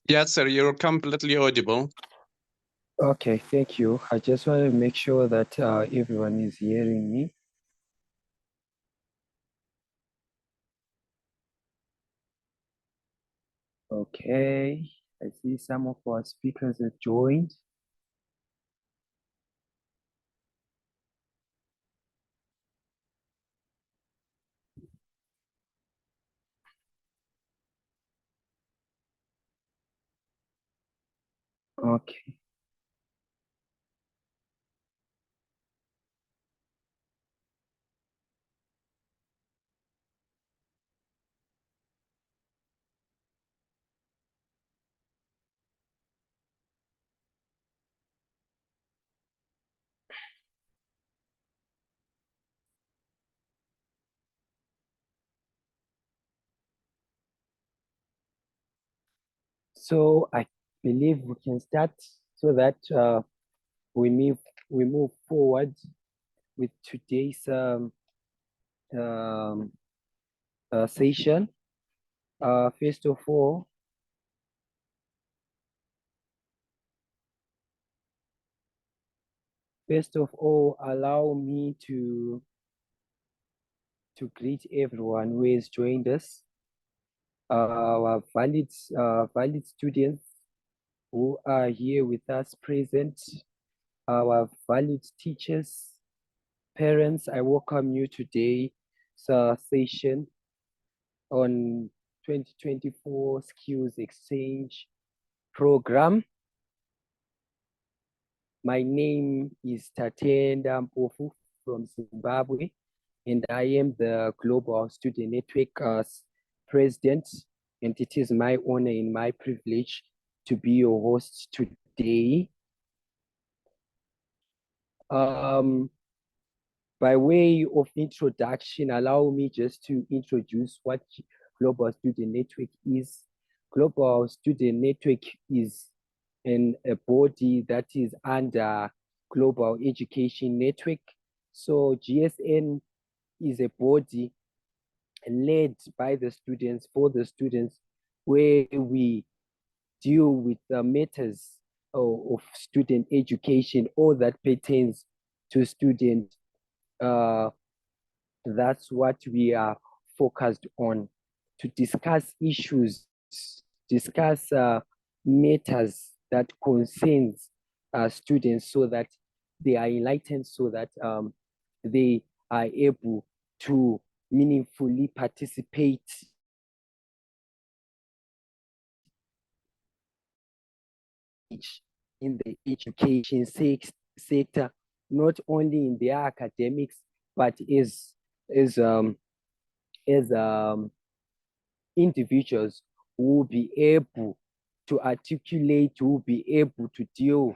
Yes, sir, you're completely audible. Okay, thank you. I just want to make sure that everyone is hearing me. Okay, I see some of our speakers have joined. Okay. So I believe we can start so that we move forward with today's um, session. First of all, allow me to greet everyone who has joined us. Our valid students who are here with us present, our valid teachers, parents, I welcome you today's session on 2024 Skills Exchange Program. My name is Tatenda Mpofu from Zimbabwe, and I am the Global Student Network President, and it is my honor and my privilege to be your host today. By way of introduction, allow me just to introduce what Global Student Network is. Global Student Network is a body that is under Global Education Network. So GSN is a body led by the students, for the students, where we deal with the matters of student education, all that pertains to student. That's what we are focused on, to discuss issues, discuss matters that concerns students, so that they are enlightened, so that they are able to meaningfully participate in the education sector, not only in their academics, but as as individuals who will be able to articulate, who will be able to deal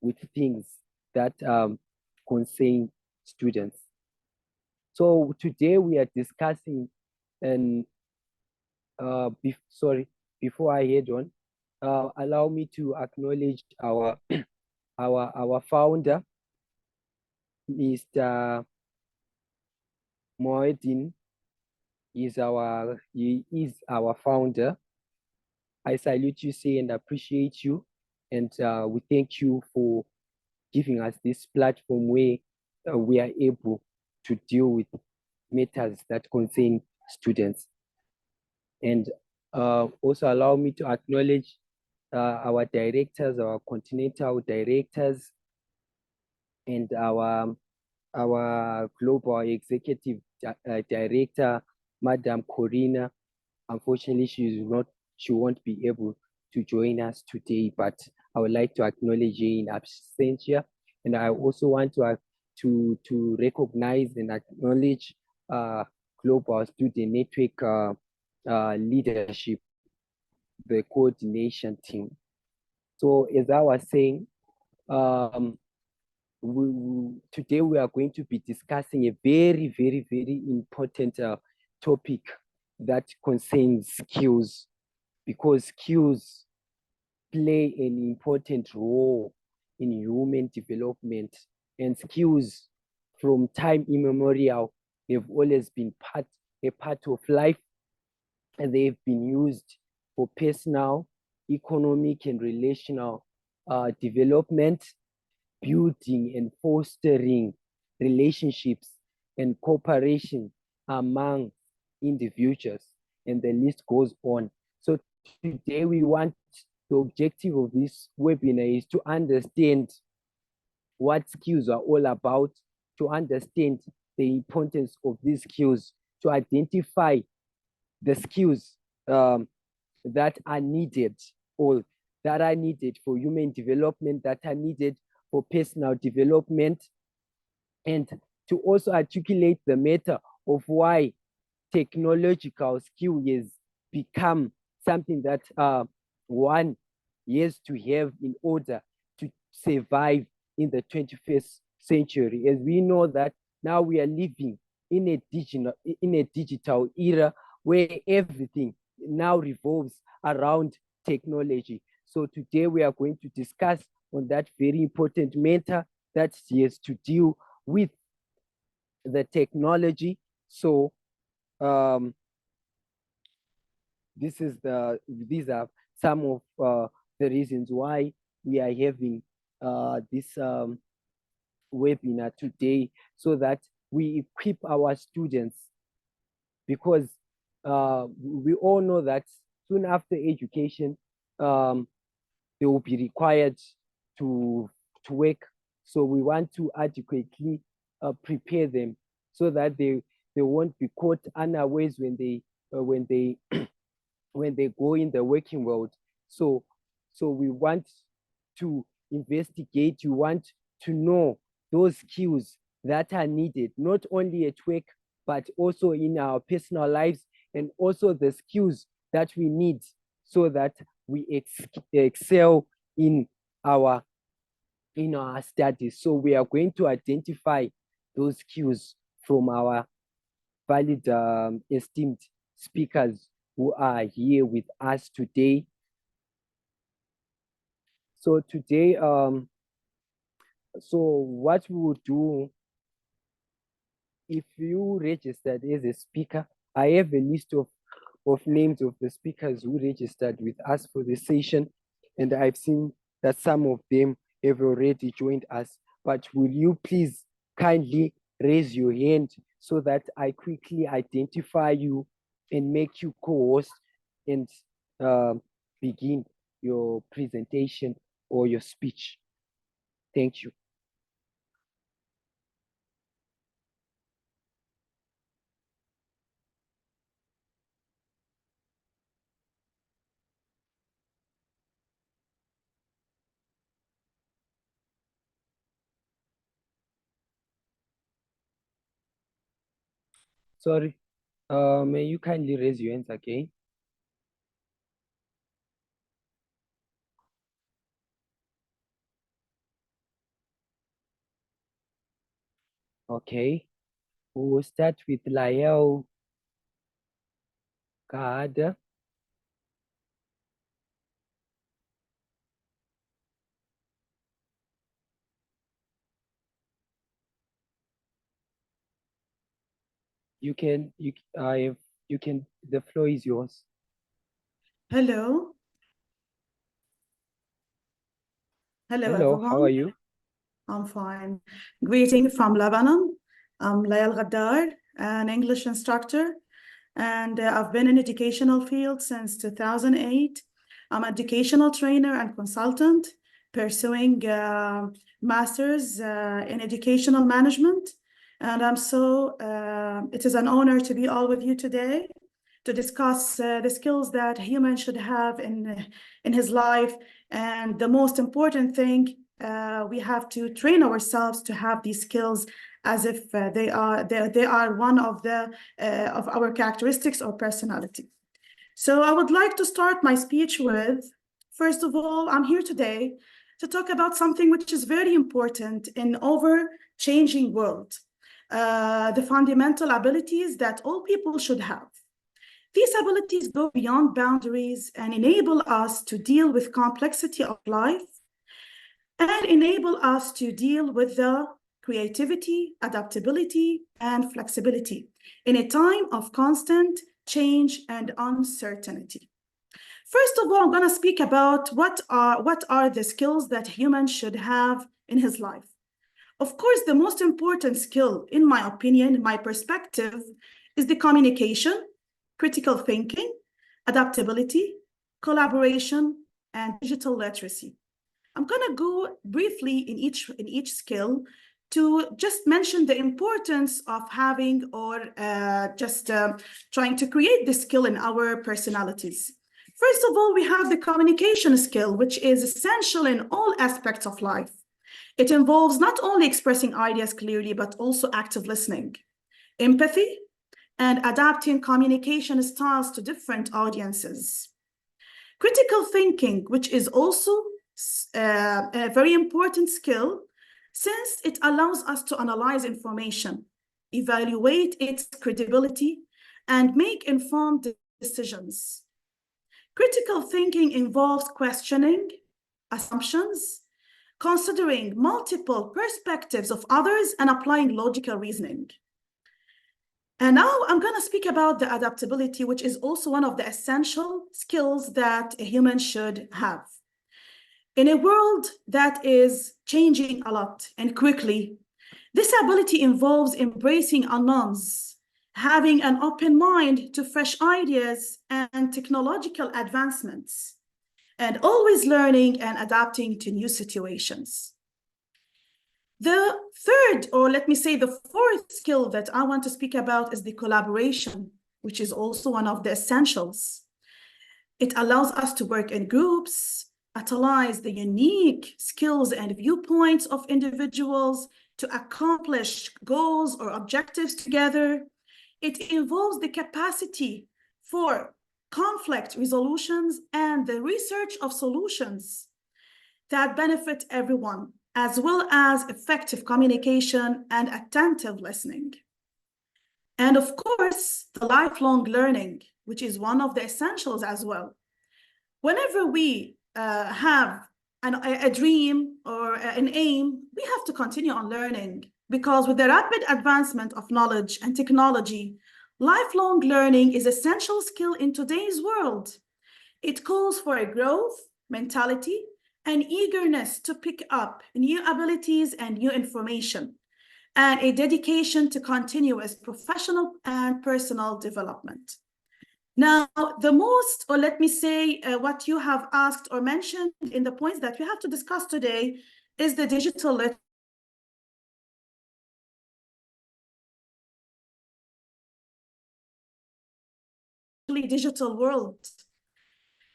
with things that concern students. So today we are discussing, and before I head on, allow me to acknowledge our our founder, Mr. Moedin. He is our founder. I salute you, say, and appreciate you, and we thank you for giving us this platform where we are able to deal with matters that concern students. And also allow me to acknowledge our directors, our continental directors, and our global executive director, Madam Corina. Unfortunately, she won't be able to join us today, but I would like to acknowledge her in absentia. And I also want to recognize and acknowledge Global Student Network leadership, the coordination team. So as I was saying, today we are going to be discussing a very, very, very important topic that concerns skills, because skills play an important role in human development, and skills from time immemorial have always been a part of life, and they've been used for personal, economic and relational development, building and fostering relationships and cooperation among individuals, and the list goes on. So today the objective of this webinar is to understand what skills are all about, to understand the importance of these skills, to identify the skills that are needed or that are needed for human development, that are needed for personal development, and to also articulate the matter of why technological skill has become something that one has to have in order to survive in the 21st century. As we know that now we are living in a digital era where everything now revolves around technology. So today we are going to discuss on that very important matter that has to deal with the technology. So these are some of the reasons why we are having this webinar today, so that we equip our students, because we all know that soon after education, they will be required to work. So we want to adequately prepare them so that they won't be caught unawares when they when they go in the working world. So we want to investigate, we want to know those skills that are needed, not only at work, but also in our personal lives, and also the skills that we need so that we excel in our studies. So we are going to identify those skills from our valid esteemed speakers who are here with us today. So today, so what we will do, if you registered as a speaker, I have a list of names of the speakers who registered with us for the session, and I've seen that some of them have already joined us. But will you please kindly raise your hand so that I quickly identify you and make you co-host and begin your presentation or your speech. Thank you. Sorry, may you kindly raise your hands again? Okay, we'll start with Lael Gada. You can, the floor is yours. Hello. Hello, everyone. How are you? I'm fine. Greeting from Lebanon. I'm Layal Ghaddar, an English instructor, and I've been in educational field since 2008. I'm an educational trainer and consultant, pursuing master's in educational management. And it is an honor to be all with you today to discuss the skills that human should have in his life. And the most important thing, we have to train ourselves to have these skills as if they are one of our characteristics or personality. So I would like to start my speech with, first of all, I'm here today to talk about something which is very important in changing world, the fundamental abilities that all people should have. These abilities go beyond boundaries and enable us to deal with complexity of life and enable us to deal with the creativity, adaptability, and flexibility in a time of constant change and uncertainty. First of all, I'm going to speak about what are the skills that humans should have in his life. Of course, the most important skill, in my opinion, in my perspective, is the communication, critical thinking, adaptability, collaboration, and digital literacy. I'm going to go briefly in each skill to just mention the importance of having or trying to create this skill in our personalities. First of all, we have the communication skill, which is essential in all aspects of life. It involves not only expressing ideas clearly, but also active listening, empathy, and adapting communication styles to different audiences. Critical thinking, which is also a very important skill, since it allows us to analyze information, evaluate its credibility, and make informed decisions. Critical thinking involves questioning assumptions, considering multiple perspectives of others, and applying logical reasoning. And now I'm going to speak about the adaptability, which is also one of the essential skills that a human should have. In a world that is changing a lot and quickly, this ability involves embracing unknowns, having an open mind to fresh ideas and technological advancements, and always learning and adapting to new situations. The third, or let me say the fourth skill that I want to speak about is the collaboration, which is also one of the essentials. It allows us to work in groups, utilize the unique skills and viewpoints of individuals to accomplish goals or objectives together. It involves the capacity for conflict resolutions and the research of solutions that benefit everyone, as well as effective communication and attentive listening. And of course, the lifelong learning, which is one of the essentials as well. Whenever we have a dream or an aim, we have to continue on learning, because with the rapid advancement of knowledge and technology, lifelong learning is an essential skill in today's world. It calls for a growth mentality and eagerness to pick up new abilities and new information, and a dedication to continuous professional and personal development. Now, the most, or let me say, what you have asked or mentioned in the points that we have to discuss today is the digital digital world.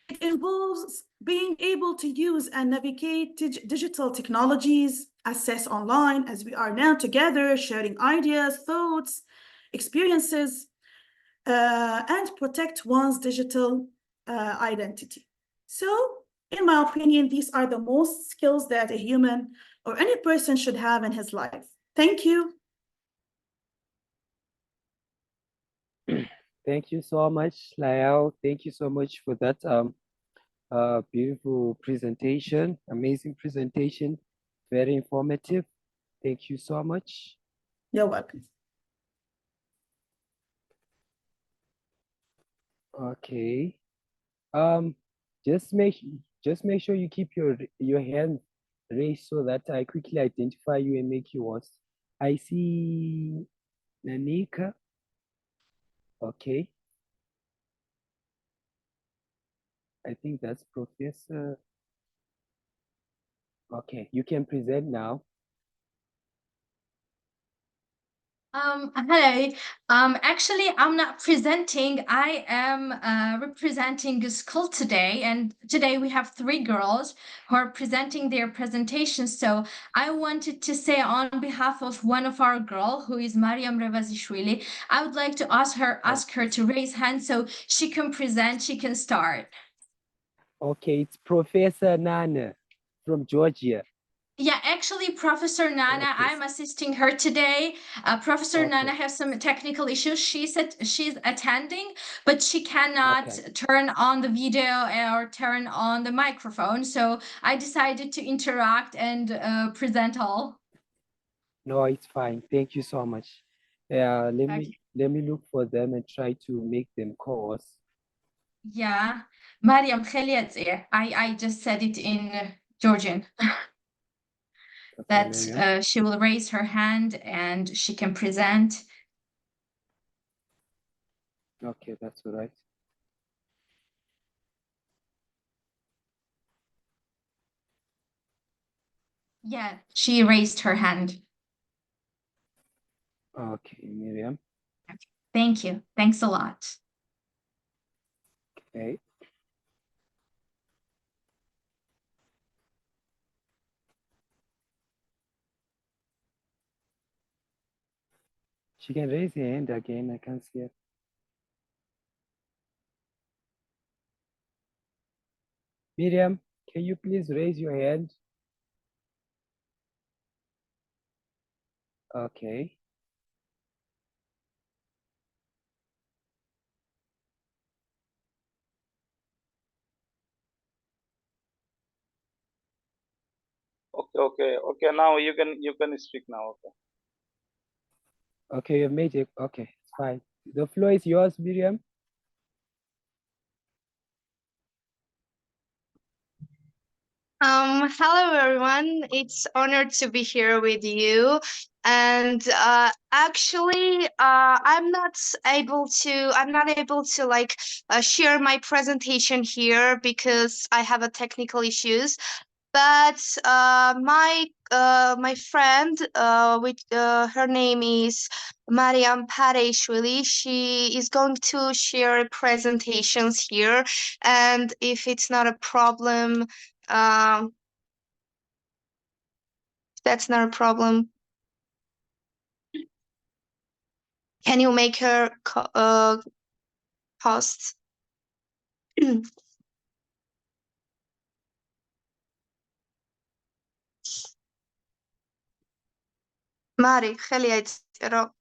It involves being able to use and navigate digital technologies, access online as we are now together, sharing ideas, thoughts, experiences, and protect one's digital identity. So, in my opinion, these are the most skills that a human or any person should have in his life. Thank you. Thank you so much, Lael. Thank you so much for that beautiful presentation, amazing presentation, very informative. Thank you so much. You're welcome. Okay. Just make sure you keep your hand raised so that I quickly identify you and make you host. I see Nanika. Okay. I think that's Professor. Okay, you can present now. Hello. Actually, I'm not presenting. I am representing a school today, and today we have 3 girls who are presenting their presentations. So I wanted to say on behalf of one of our girl, who is Mariam Revazishvili, I would like to ask her to raise hand so she can present. She can start. Okay, it's Professor Nana from Georgia. Yeah, actually, Professor Nana, Okay. I'm assisting her today. Professor Okay. Nana has some technical issues. She said she's attending, but she cannot turn on the video or turn on the microphone. So I decided to interact and present all. No, it's fine. Thank you so much. Yeah, let me look for them and try to make them co-hosts. Yeah. Mariam خليت إيه. I just said it in Georgian. Okay, That Miriam. she will raise her hand and she can present. Okay, that's all right. Yeah, she raised her hand. Okay, Miriam. Thank you. Thanks a lot. Okay. She can raise her hand again. I can't see it. Miriam, can you please raise your hand? Okay. Okay. Now you can speak now. Okay. Okay, you've made it. Okay, it's fine. The floor is yours, Miriam. Hello everyone. It's honored to be here with you. And actually, I'm not able to like share my presentation here because I have a technical issues. But my friend, which her name is Mariam Pareshwili, she is going to share presentations here. And if it's not a problem, that's not a problem. Can you make her host? ماري خليها تقرا.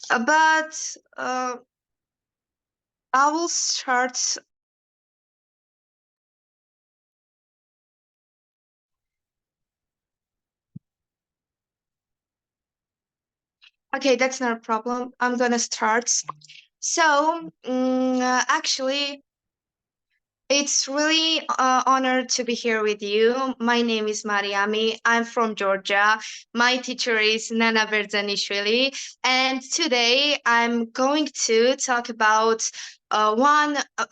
But I will start. Okay, that's not a problem. I'm gonna start. So actually, it's really honored to be here with you. My name is Mariami. I'm from Georgia. My teacher is Nana Berzanishvili. And today I'm going to talk about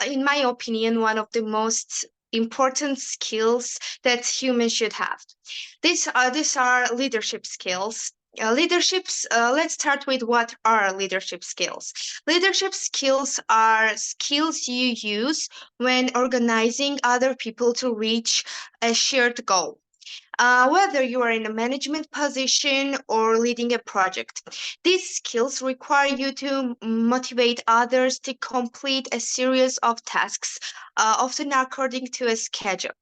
in my opinion, one of the most important skills that humans should have. These are leadership skills. Let's start with what are leadership skills. Leadership skills are skills you use when organizing other people to reach a shared goal. Whether you are in a management position or leading a project, these skills require you to motivate others to complete a series of tasks, often according to a schedule.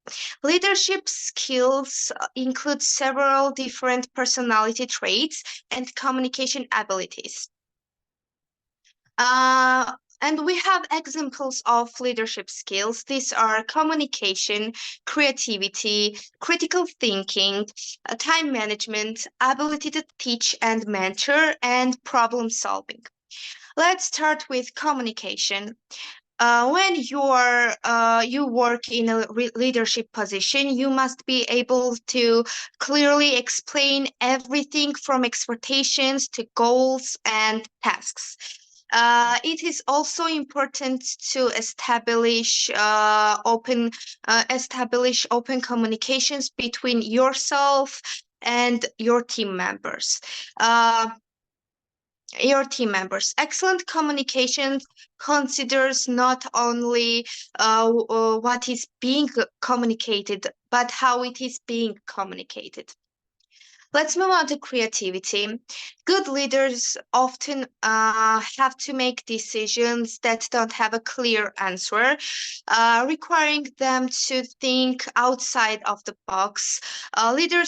Leadership skills include several different personality traits and communication abilities. And we have examples of leadership skills. These are communication, creativity, critical thinking, time management, ability to teach and mentor, and problem solving. Let's start with communication. When you work in a leadership position, you must be able to clearly explain everything from expectations to goals and tasks. It is also important to establish open communications between yourself and your team members. Excellent communication considers not only what is being communicated, but how it is being communicated. Let's move on to creativity. Good leaders often have to make decisions that don't have a clear answer, requiring them to think outside of the box. Leader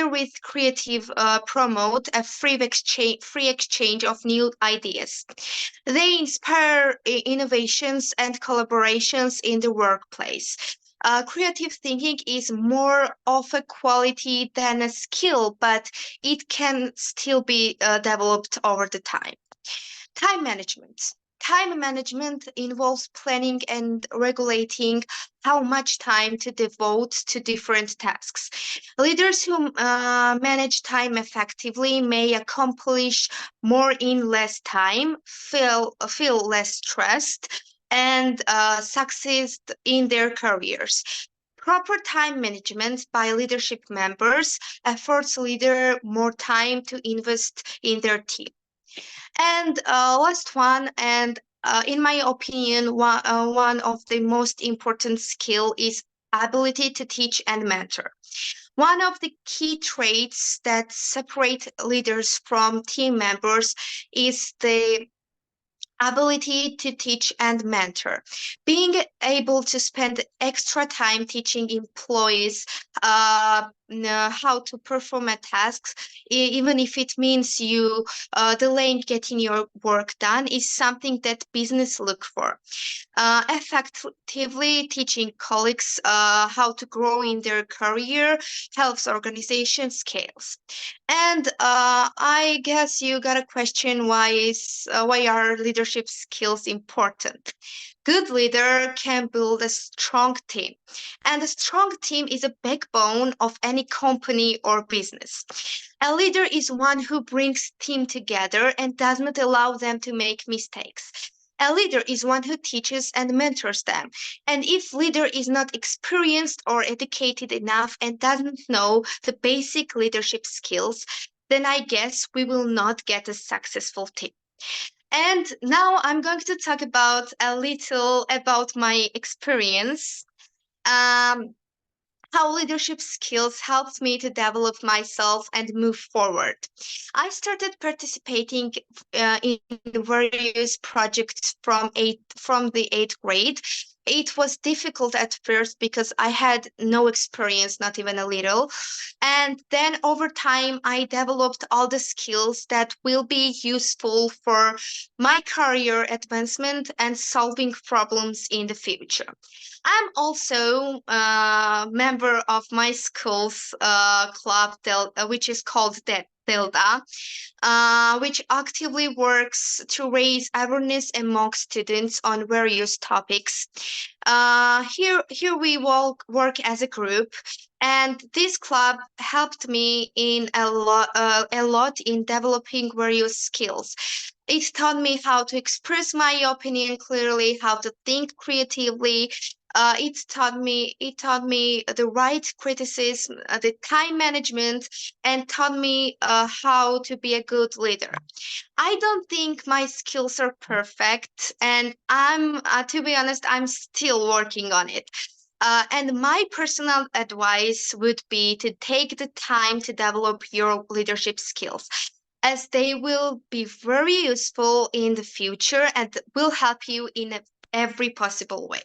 with creative promote a free exchange of new ideas. They inspire innovations and collaborations in the workplace. Creative thinking is more of a quality than a skill, but it can still be developed over the time. Time management. Time management involves planning and regulating how much time to devote to different tasks. Leaders who manage time effectively may accomplish more in less time, feel less stressed, and succeed in their careers. Proper time management by leadership members affords leader more time to invest in their team. And last one, and in my opinion, one of the most important skill is ability to teach and mentor. One of the key traits that separate leaders from team members is the ability to teach and mentor. Being able to spend extra time teaching employees how to perform a task, even if it means you delaying getting your work done, is something that business look for. Effectively teaching colleagues how to grow in their career helps organization scales. And I guess you got a question, why are leadership skills important? Good leader can build a strong team, and a strong team is a backbone of any company or business. A leader is one who brings team together and does not allow them to make mistakes. A leader is one who teaches and mentors them. And if leader is not experienced or educated enough and doesn't know the basic leadership skills, then I guess we will not get a successful team. And now I'm going to talk about a little about my experience. How leadership skills helped me to develop myself and move forward. I started participating in various projects from the 8th grade. It was difficult at first because I had no experience, not even a little. And then over time, I developed all the skills that will be useful for my career advancement and solving problems in the future. I'm also a member of my school's club, which is called Delta, which actively works to raise awareness among students on various topics. Here we work as a group, and this club helped me in a lot in developing various skills. It taught me how to express my opinion clearly, how to think creatively. It taught me the right criticism, the time management, and taught me how to be a good leader. I don't think my skills are perfect, and to be honest, I'm still working on it. And my personal advice would be to take the time to develop your leadership skills, as they will be very useful in the future and will help you in every possible way.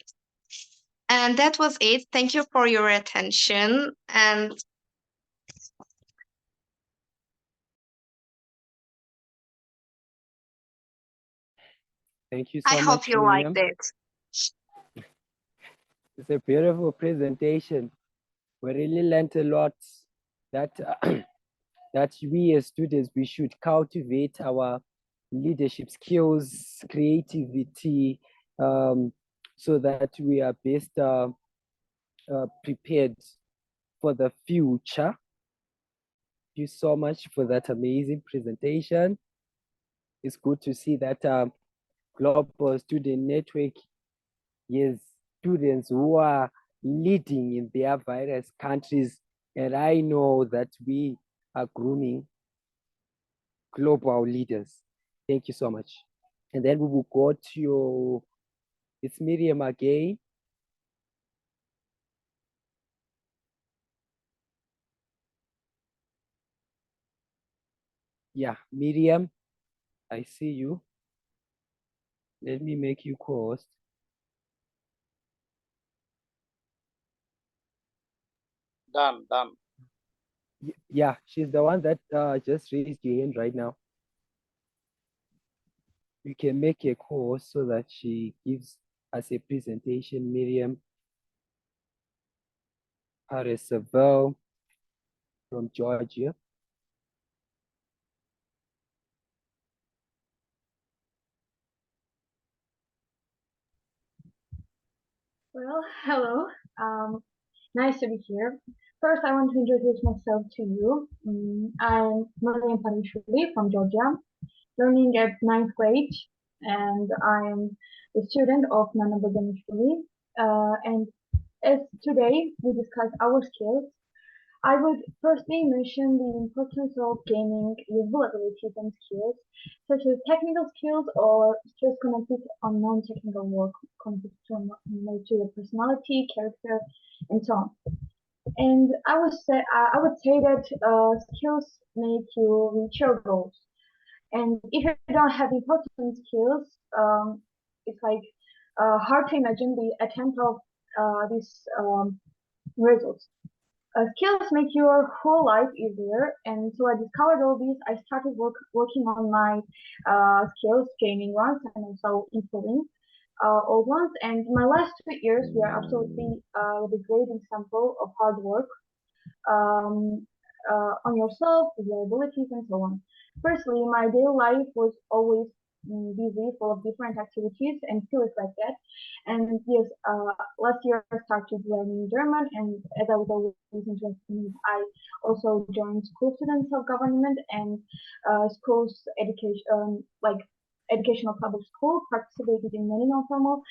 And that was it. Thank you for your attention. And Thank you so I much, hope you Miriam. liked it. It's a beautiful presentation. We really learned a lot that that we as students, we should cultivate our leadership skills, creativity, so that we are best prepared for the future. Thank you so much for that amazing presentation. It's good to see that Global Student Network is students who are leading in their various countries, and I know that we are grooming global leaders. Thank you so much. And then we will go to it's Miriam again. Yeah, Miriam, I see you. Let me make you co-host. Done. Yeah, she's the one that just raised your hand right now. You can make a call so that she gives us a presentation. Miriam Paresavel from Georgia. Well, hello. Nice to be here. First, I want to introduce myself to you. I'm Mariam Panishvili from Georgia, learning at 9th grade, and I'm a student of Nana Baganishvili. And as today we discuss our skills, I would firstly mention the importance of gaining useful abilities and skills, such as technical skills or skills connected on non-technical work, connected to your personality, character, and so on. And I would say that skills make you reach your goals. And if you don't have important skills, it's like hard to imagine the attempt of these results. Skills make your whole life easier, and so I discovered all these. I started working on my skills, gaining ones, and also improving old ones. And my last 2 years were absolutely the great example of hard work on yourself, your abilities, and so on. Firstly, my daily life was always busy, full of different activities, and still is like that. And yes, last year I started learning German, and as I was always interested in it, I also joined school student self-government and schools education, like educational public school, participated in many non-formal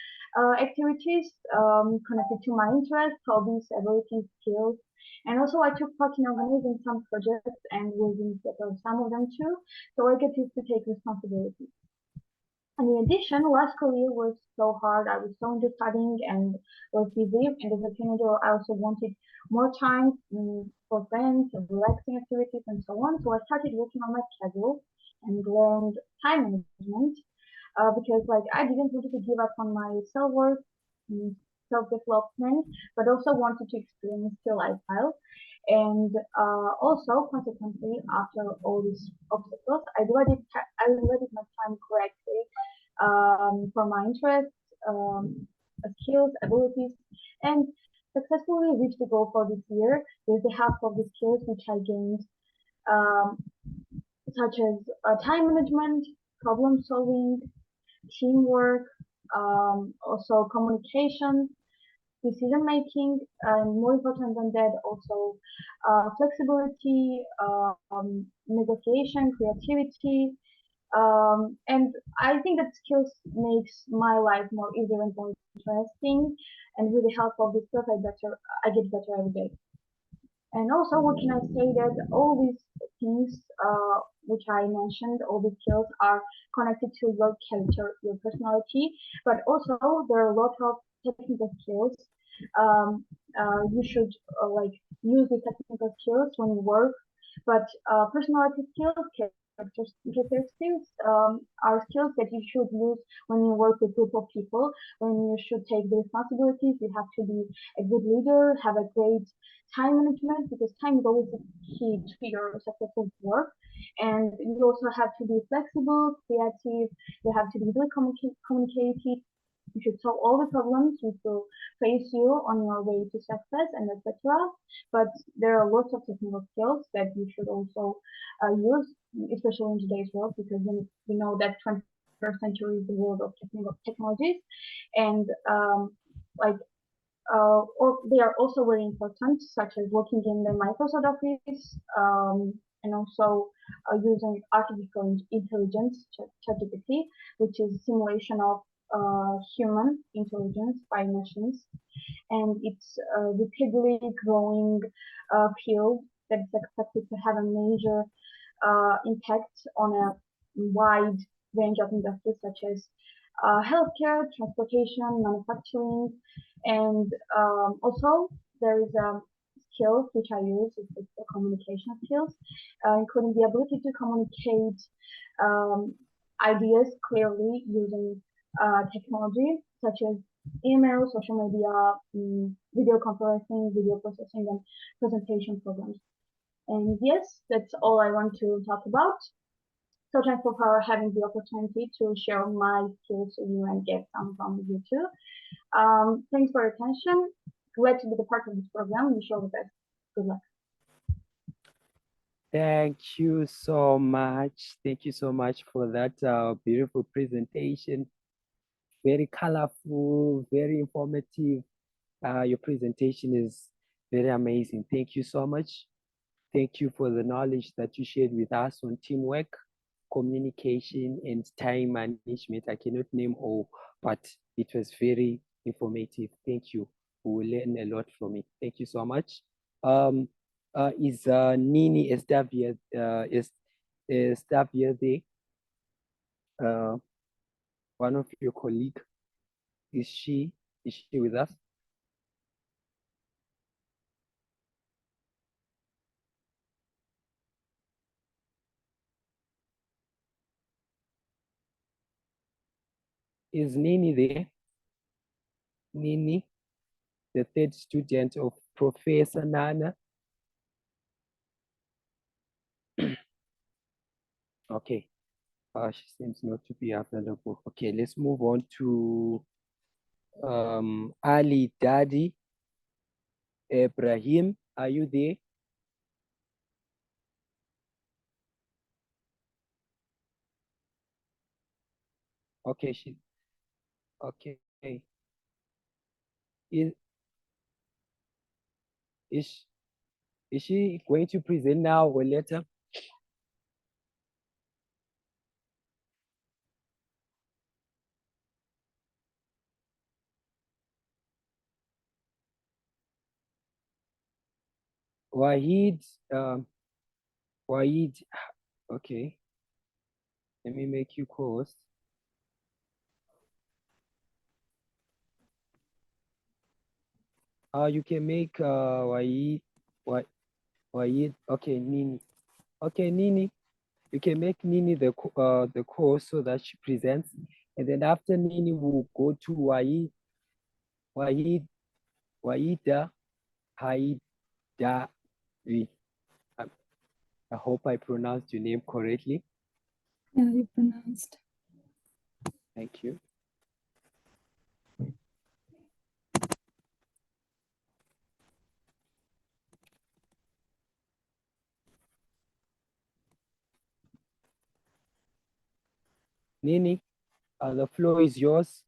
activities connected to my interests, hobbies, abilities, skills. And also I took part in organizing some projects and was in some of them too, so I get used to take responsibility. And in addition, last school year was so hard. I was so into studying and was busy. And as a teenager, I also wanted more time for friends, and relaxing activities, and so on. So I started working on my schedule and learned time management because, like, I didn't want to give up on my self-worth, self-development, but also wanted to experience the lifestyle. And also, consequently, after all these obstacles, I divided my time correctly for my interests, skills, abilities, and successfully reached the goal for this year with the help of the skills which I gained, such as time management, problem solving, teamwork, also communication, decision making, and more important than that, also flexibility, negotiation, creativity, and I think that skills makes my life more easier and more interesting. And with the help of the skills, I get better every day. And also, what can I say that all these things which I mentioned, all these skills are connected to your character, your personality, but also there are a lot of technical skills. You should like use the technical skills when you work, but personality skills, character skills are skills that you should use when you work with a group of people, when you should take the responsibilities. You have to be a good leader, have a great time management, because time is always the key to your successful work. And you also have to be flexible, creative, you have to be really communicative. You should solve all the problems which will face you on your way to success, and etc. But there are lots of technical skills that you should also use, especially in today's world, because we know that 21st century is the world of technologies, and or they are also very important, such as working in the Microsoft Office, and also using artificial intelligence, ChatGPT, which is simulation of human intelligence by machines, and it's a rapidly growing field that is expected to have a major impact on a wide range of industries such as healthcare, transportation, manufacturing, and also there is skills which I use, it's the communication skills, including the ability to communicate ideas clearly using technology such as email, social media, video conferencing, video processing, and presentation programs. And yes, that's all I want to talk about. So thankful for having the opportunity to share my skills with you and get some from you too. Thanks for your attention. Glad to be the part of this program. Wish you all the best. Good luck. Thank you so much. Thank you so much for that beautiful presentation. Very colorful, very informative. Your presentation is very amazing. Thank you so much. Thank you for the knowledge that you shared with us on teamwork, communication, and time management. I cannot name all, but it was very informative. Thank you. We will learn a lot from it. Thank you so much. Is Nini Estavia there? One of your colleagues, is she with us? Is Nini there? Nini, the third student of Professor Nana. Okay, she seems not to be available. Okay, let's move on to Ali Daddy Ibrahim. Are you there? Okay, okay. Is she going to present now or later? Wahid, okay. Let me make you co-host. You can make Wahid, okay, Nini. Okay, Nini, you can make Nini the co-host so that she presents. And then after Nini, we'll go to Wahida Haidari. I hope I pronounced your name correctly. Yeah, you pronounced. Thank you. Nini, the floor is yours.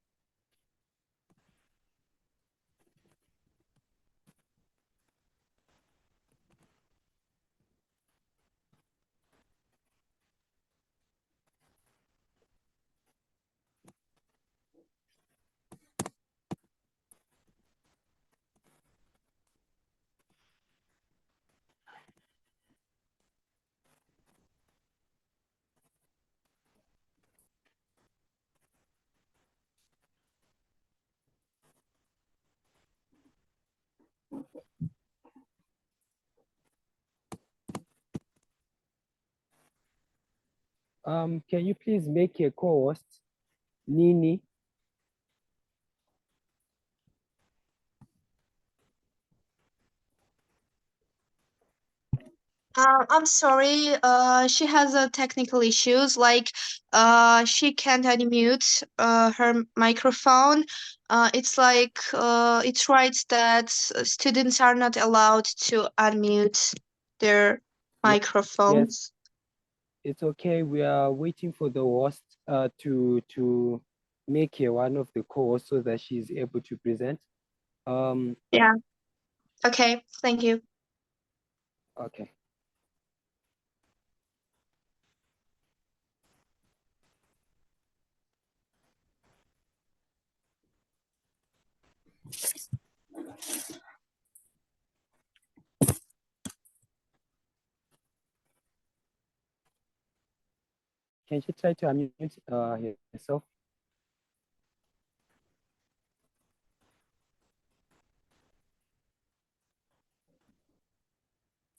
Can you please make a co-host, Nini? I'm sorry, she has technical issues, like she can't unmute her microphone. It's like it writes that students are not allowed to unmute their microphones. Yes, it's okay. We are waiting for the host to make her one of the co-hosts so that she's able to present. Yeah. Okay, thank you. Okay. Can she try to unmute herself?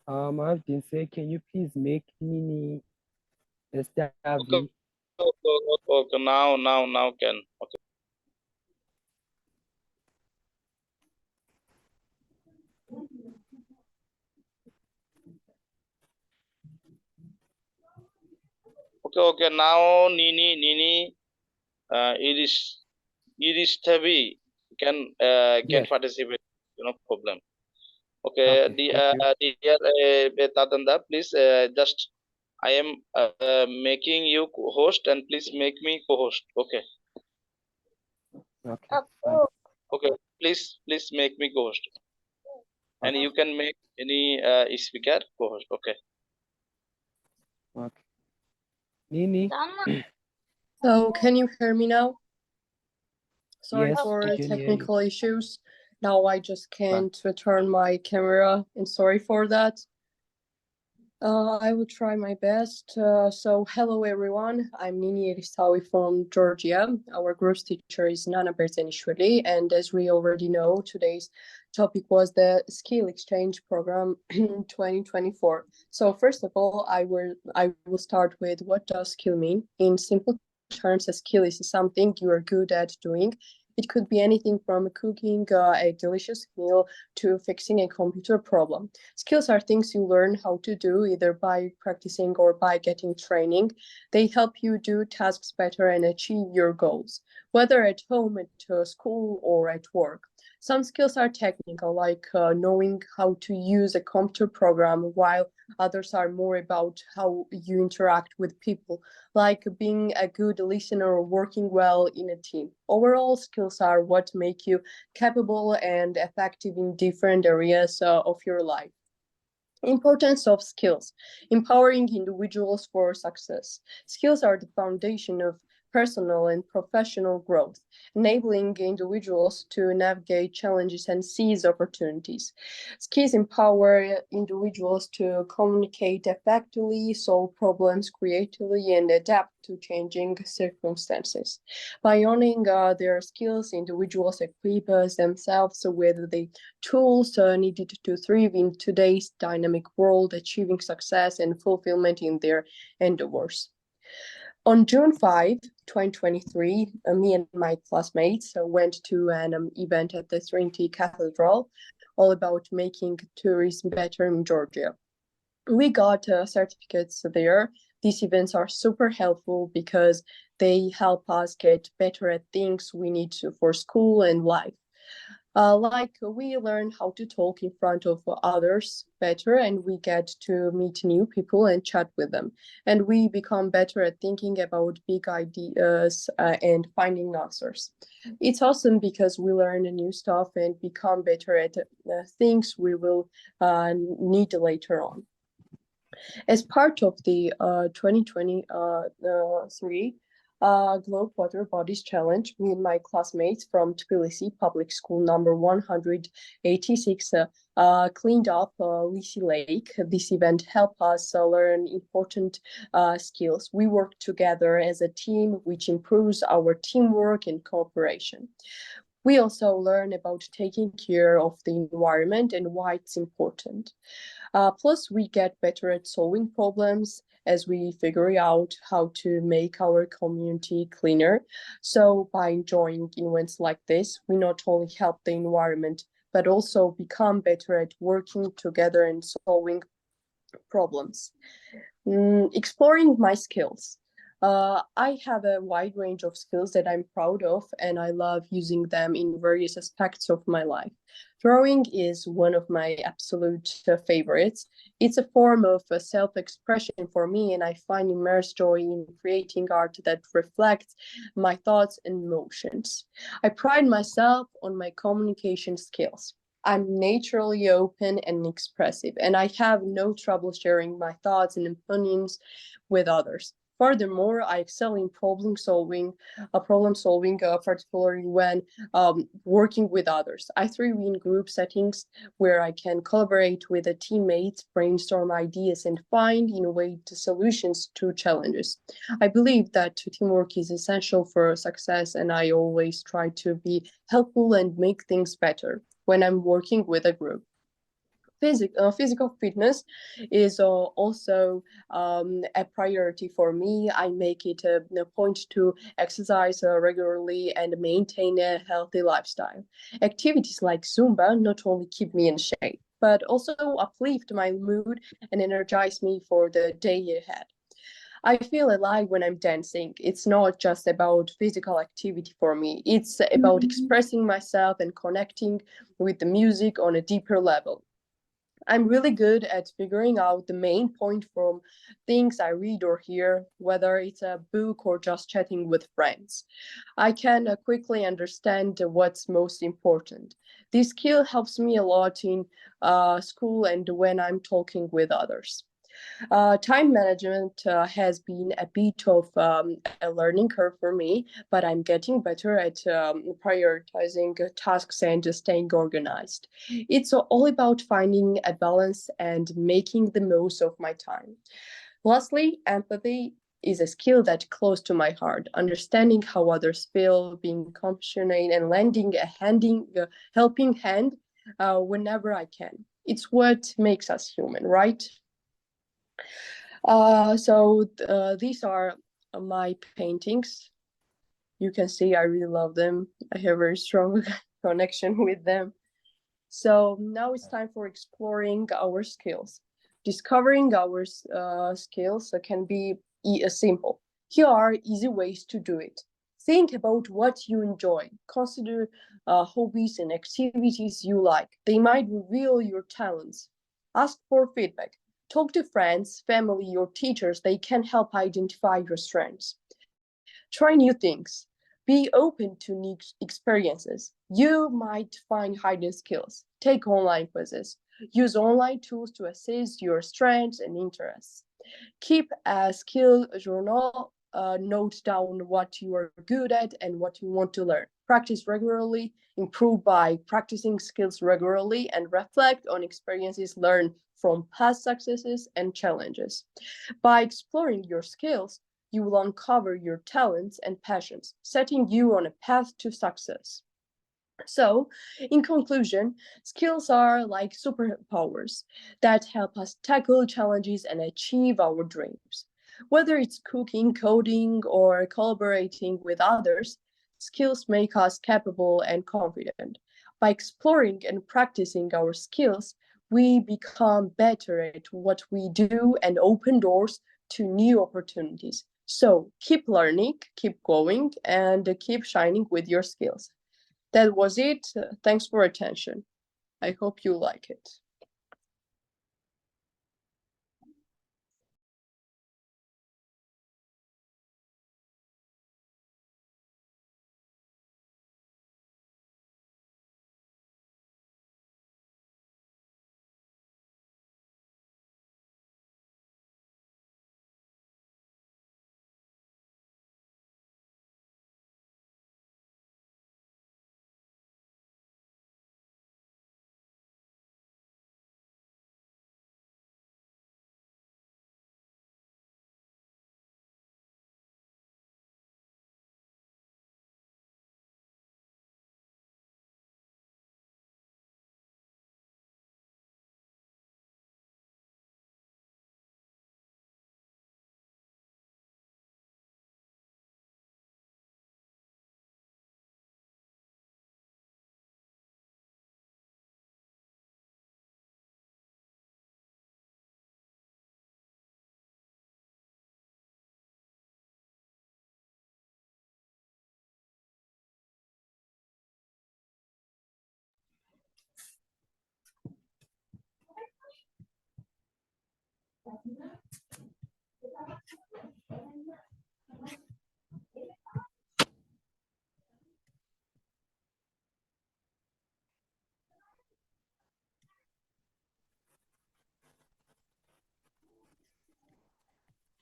I didn't say, can you please make Nini Estavi? Okay, now can. Okay. Okay, now Nini, Iris Tabi can Yes. participate, no problem. Okay, Okay, dear Tatanda, please just I am making you host and please make me co-host. Okay. okay, fine. Okay, please make me co-host. And you can make any speaker co-host. Okay. Okay. Nini? So can you hear me now? Sorry Yes, for we can hear you. technical issues. Now I just can't return my camera, and sorry for that. I will try my best. So hello everyone, I'm Nini Eristawi from Georgia. Our group's teacher is Nana Berzenishvili, and as we already know, today's topic was the skill exchange program in 2024. So first of all, I will start with what does skill mean? In simple terms, a skill is something you are good at doing. It could be anything from cooking a delicious meal to fixing a computer problem. Skills are things you learn how to do either by practicing or by getting training. They help you do tasks better and achieve your goals, whether at home, at school, or at work. Some skills are technical, like knowing how to use a computer program, while others are more about how you interact with people, like being a good listener or working well in a team. Overall, skills are what make you capable and effective in different areas of your life. Importance of skills. Empowering individuals for success. Skills are the foundation of personal and professional growth, enabling individuals to navigate challenges and seize opportunities. Skills empower individuals to communicate effectively, solve problems creatively, and adapt to changing circumstances. By owning their skills, individuals equip themselves with the tools needed to thrive in today's dynamic world, achieving success and fulfillment in their endeavors. On June 5, 2023, me and my classmates went to an event at the Trinity Cathedral, all about making tourism better in Georgia. We got certificates there. These events are super helpful because they help us get better at things we need to for school and life. Like we learn how to talk in front of others better, and we get to meet new people and chat with them. And we become better at thinking about big ideas and finding answers. It's awesome because we learn new stuff and become better at things we will need later on. As part of the 2023 Globe Water Bodies Challenge, me and my classmates from Tbilisi Public School number 186 cleaned up Lisi Lake. This event helped us learn important skills. We work together as a team, which improves our teamwork and cooperation. We also learn about taking care of the environment and why it's important. Plus, we get better at solving problems as we figure out how to make our community cleaner. So by enjoying events like this, we not only help the environment, but also become better at working together and solving problems. Exploring my skills. I have a wide range of skills that I'm proud of, and I love using them in various aspects of my life. Drawing is one of my absolute favorites. It's a form of self-expression for me, and I find immense joy in creating art that reflects my thoughts and emotions. I pride myself on my communication skills. I'm naturally open and expressive, and I have no trouble sharing my thoughts and opinions with others. Furthermore, I excel in problem solving, particularly when working with others. I thrive in group settings where I can collaborate with the teammates, brainstorm ideas, and find innovative solutions to challenges. I believe that teamwork is essential for success, and I always try to be helpful and make things better when I'm working with a group. Physical fitness is also a priority for me. I make it a point to exercise regularly and maintain a healthy lifestyle. Activities like Zumba not only keep me in shape, but also uplift my mood and energize me for the day ahead. I feel alive when I'm dancing. It's not just about physical activity for me. It's about expressing myself and connecting with the music on a deeper level. I'm really good at figuring out the main point from things I read or hear, whether it's a book or just chatting with friends. I can quickly understand what's most important. This skill helps me a lot in school and when I'm talking with others. Time management has been a bit of a learning curve for me, but I'm getting better at prioritizing tasks and staying organized. It's all about finding a balance and making the most of my time. Lastly, empathy is a skill that's close to my heart. Understanding how others feel, being compassionate, and lending a helping hand whenever I can. It's what makes us human, right? These are my paintings. You can see I really love them. I have a very strong connection with them. So now it's time for exploring our skills. Discovering our skills can be simple. Here are easy ways to do it. Think about what you enjoy. Consider hobbies and activities you like. They might reveal your talents. Ask for feedback. Talk to friends, family, or teachers. They can help identify your strengths. Try new things. Be open to new experiences. You might find hidden skills. Take online quizzes. Use online tools to assess your strengths and interests. Keep a skill journal. Note down what you are good at and what you want to learn. Practice regularly. Improve by practicing skills regularly and reflect on experiences learned from past successes and challenges. By exploring your skills, you will uncover your talents and passions, setting you on a path to success. So, in conclusion, skills are like superpowers that help us tackle challenges and achieve our dreams. Whether it's cooking, coding, or collaborating with others, skills make us capable and confident. By exploring and practicing our skills, we become better at what we do and open doors to new opportunities. So keep learning, keep going, and keep shining with your skills. That was it. Thanks for attention. I hope you like it.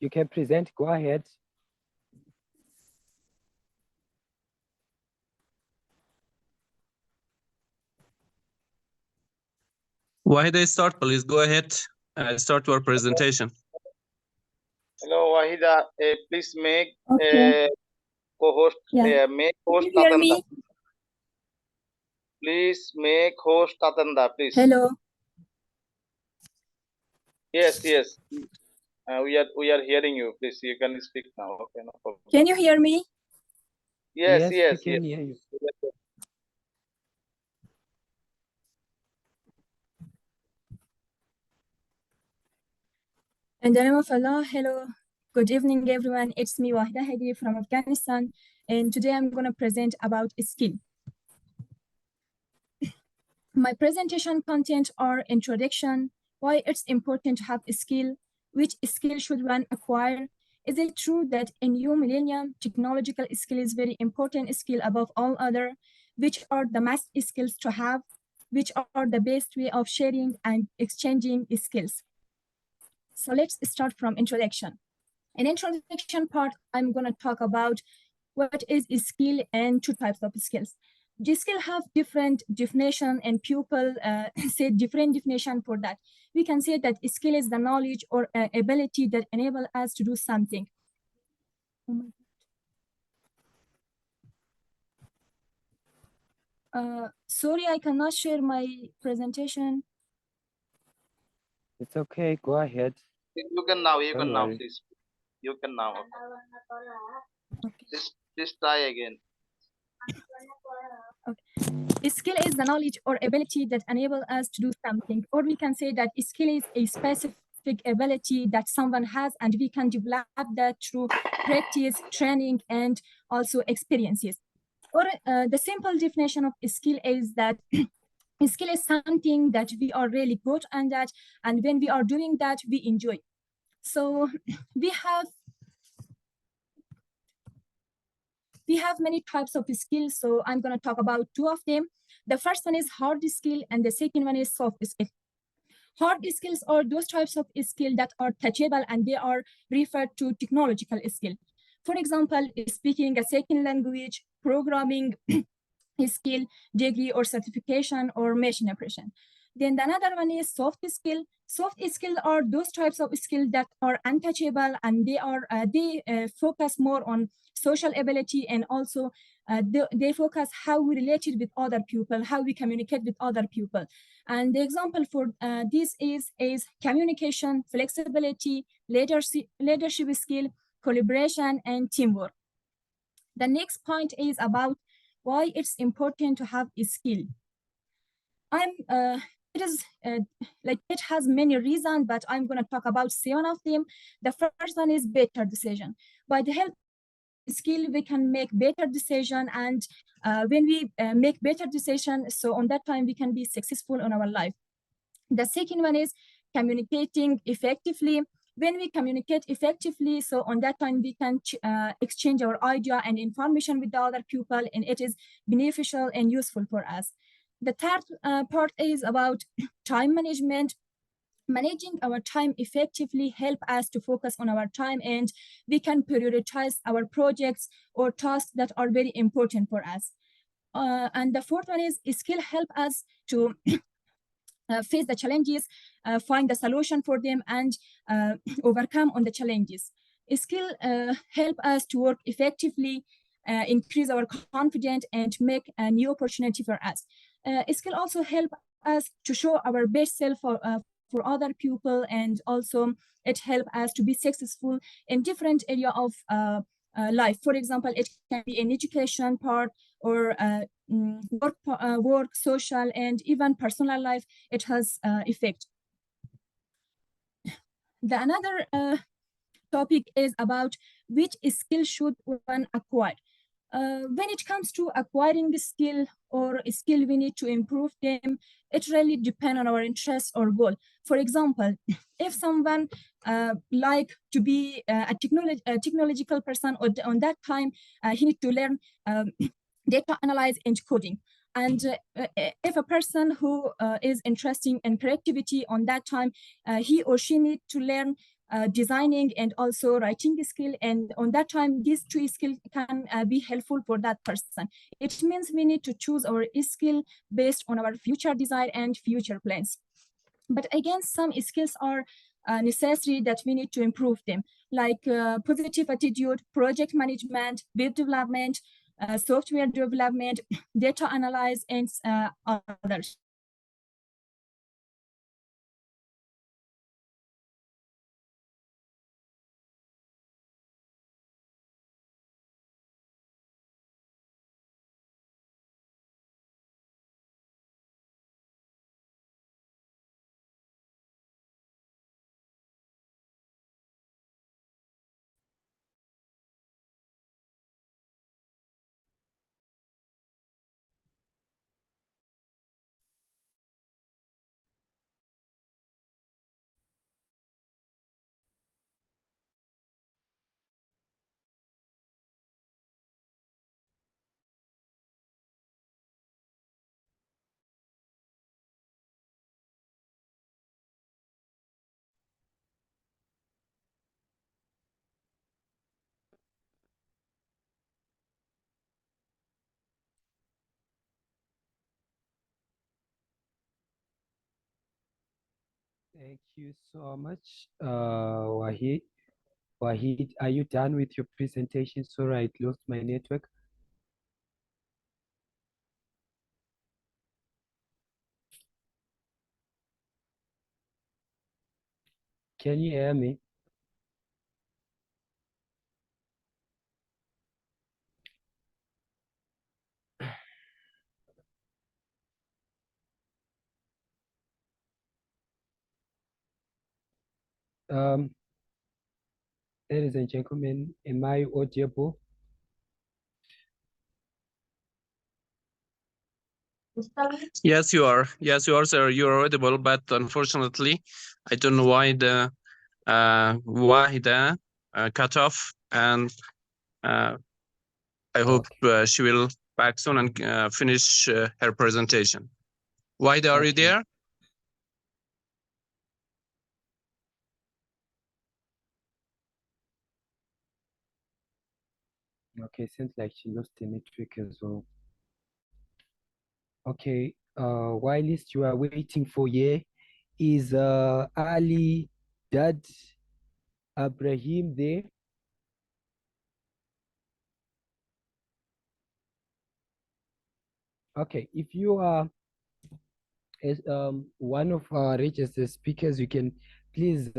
You can present, go ahead. Wahida, start, please. Go ahead. Start your presentation. Hello, Wahida. Please make Okay. co-host. Yeah. Make Can host you hear Tatanda. me? Please make host Tatanda, please. Hello. Yes, yes. We are hearing you. Please, you can speak now. Okay, no problem. Can you hear me? Yes, we yes, can yes. hear you. In the name of Allah, hello. Good evening, everyone. It's me, Wahida Hadi from Afghanistan. And today I'm going to present about a skill. My presentation content are introduction, why it's important to have a skill, which skill should one acquire. Is it true that in new millennium, technological skill is very important skill above all other? Which are the must skills to have? Which are the best way of sharing and exchanging skills? So let's start from introduction. In introduction part, I'm going to talk about what is a skill and two types of skills. The skill have different definition and people say different definition for that. We can say that a skill is the knowledge or ability that enable us to do something. Sorry, I cannot share my presentation. It's okay. Go ahead. You can now. You Don't can now, worry. please. You can now. Okay. Just try again. A skill is the knowledge or ability that enable us to do something, or we can say that a skill is a specific ability that someone has, and we can develop that through practice, training, and also experiences. Or the simple definition of a skill is that a skill is something that we are really good at that, and when we are doing that, we enjoy. So we have many types of skills, so I'm going to talk about two of them. The first one is hard skill, and the second one is soft skill. Hard skills are those types of skill that are touchable, and they are referred to technological skill. For example, speaking a second language, programming skill, degree or certification, or machine operation. Then another one is soft skill. Soft skills are those types of skills that are untouchable, and they focus more on social ability, and also they focus how we related with other people, how we communicate with other people. And the example for this is communication, flexibility, leadership skill, collaboration, and teamwork. The next point is about why it's important to have a skill. It has many reasons, but I'm going to talk about 7 of them. The first one is better decision. By the help of skill, we can make better decision, and when we make better decision, so on that time we can be successful in our life. The second one is communicating effectively. When we communicate effectively, so on that time we can exchange our idea and information with the other people, and it is beneficial and useful for us. The third part is about time management. Managing our time effectively help us to focus on our time, and we can prioritize our projects or tasks that are very important for us. And the fourth one is skill help us to face the challenges, find the solution for them, and overcome on the challenges. Skill help us to work effectively, increase our confidence, and make a new opportunity for us. Skill also help us to show our best self for other people, and also it help us to be successful in different area of life. For example, it can be an education part, or work, social, and even personal life. It has effect. The another topic is about which skill should one acquire. When it comes to acquiring a skill or a skill we need to improve them, it really depends on our interest or goal. For example, if someone like to be a technological person, or on that time he need to learn data analyze and coding. And if a person who is interested in creativity, on that time he or she need to learn designing and also writing skill, and on that time these two skills can be helpful for that person. It means we need to choose our skill based on our future desire and future plans. But again, some skills are necessary that we need to improve them, like positive attitude, project management, web development, software development, data analyze, and others. Thank you so much, Wahid. Wahid, are you done with your presentation? Sorry, I lost my network. Can you hear me? Ladies and gentlemen, am I audible? Yes, you are. Yes, you are, sir. You are audible, but unfortunately, I don't know why the Wahida cut off, and I hope she will back soon and finish her presentation. Wahida, are you Okay. there? Okay, seems like she lost the network as well. Okay, whilst you are waiting for is Ali Dad Ibrahim there? Okay, if you are as one of our registered speakers, you can please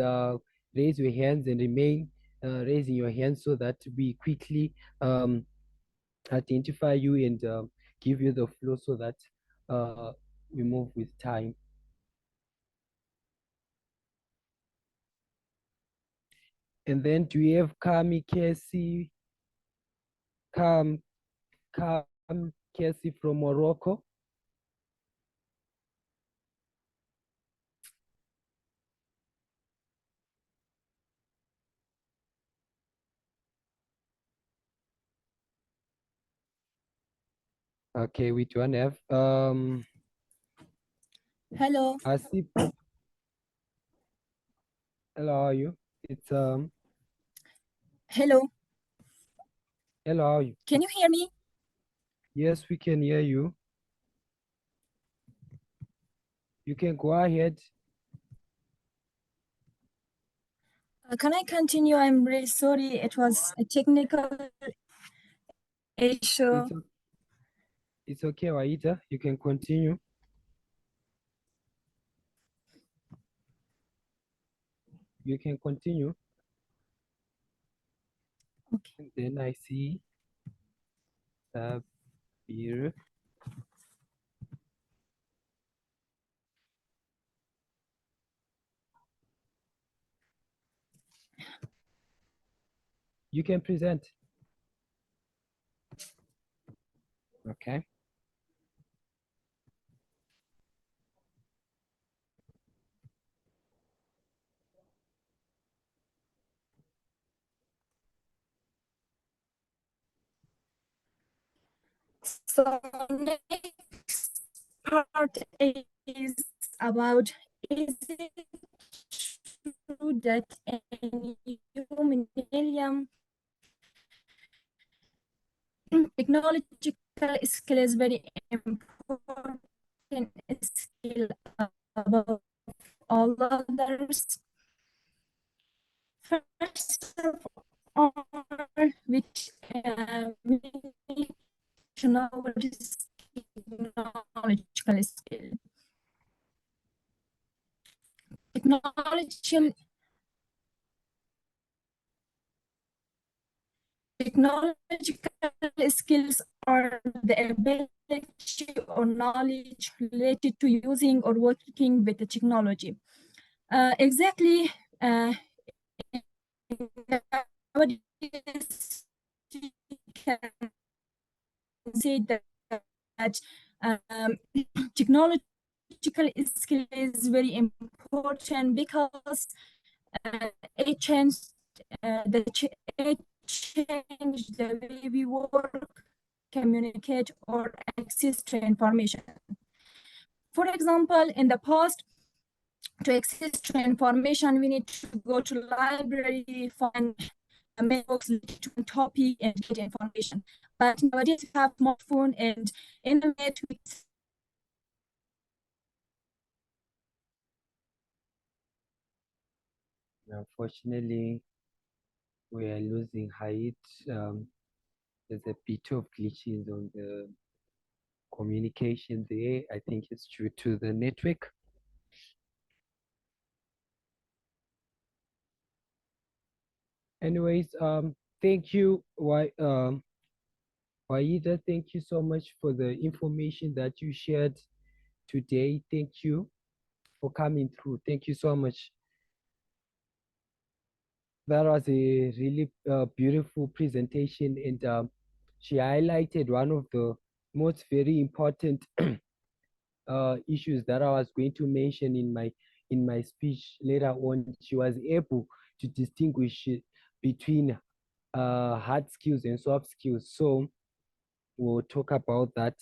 raise your hands and remain raising your hands so that we quickly identify you and give you the floor so that we move with time. And then do we have Kami Kesi? Kam Kesi from Morocco? Okay, we don't have Hello. Asif. Hello, how are you? It's Hello. hello, how are you? Can you hear me? Yes, we can hear you. You can go ahead. Can I continue? I'm really sorry. It was a technical issue. It's okay, Waida. You can continue. You can continue. Okay. And then I see here. You can present. Okay. So next part is about, is it true that in human millennium technological skill is very important skill above all others? First of all, which we need to know what is technological skill. Technological skills are the ability or knowledge related to using or working with the technology. Exactly, nowadays you can say that technological skill is very important because it changed it changed the way we work, communicate, or access to information. For example, in the past, to access to information, we need to go to library, find a mailbox to a topic and get information. But nowadays we have smartphone and internet with Unfortunately, we are losing height. There's a bit of glitches on the communication there. I think it's due to the network. Anyways, thank you, Waida. Thank you so much for the information that you shared today. Thank you for coming through. Thank you so much. That was a really beautiful presentation, and she highlighted one of the most very important issues that I was going to mention in my speech later on. She was able to distinguish between hard skills and soft skills. So we'll talk about that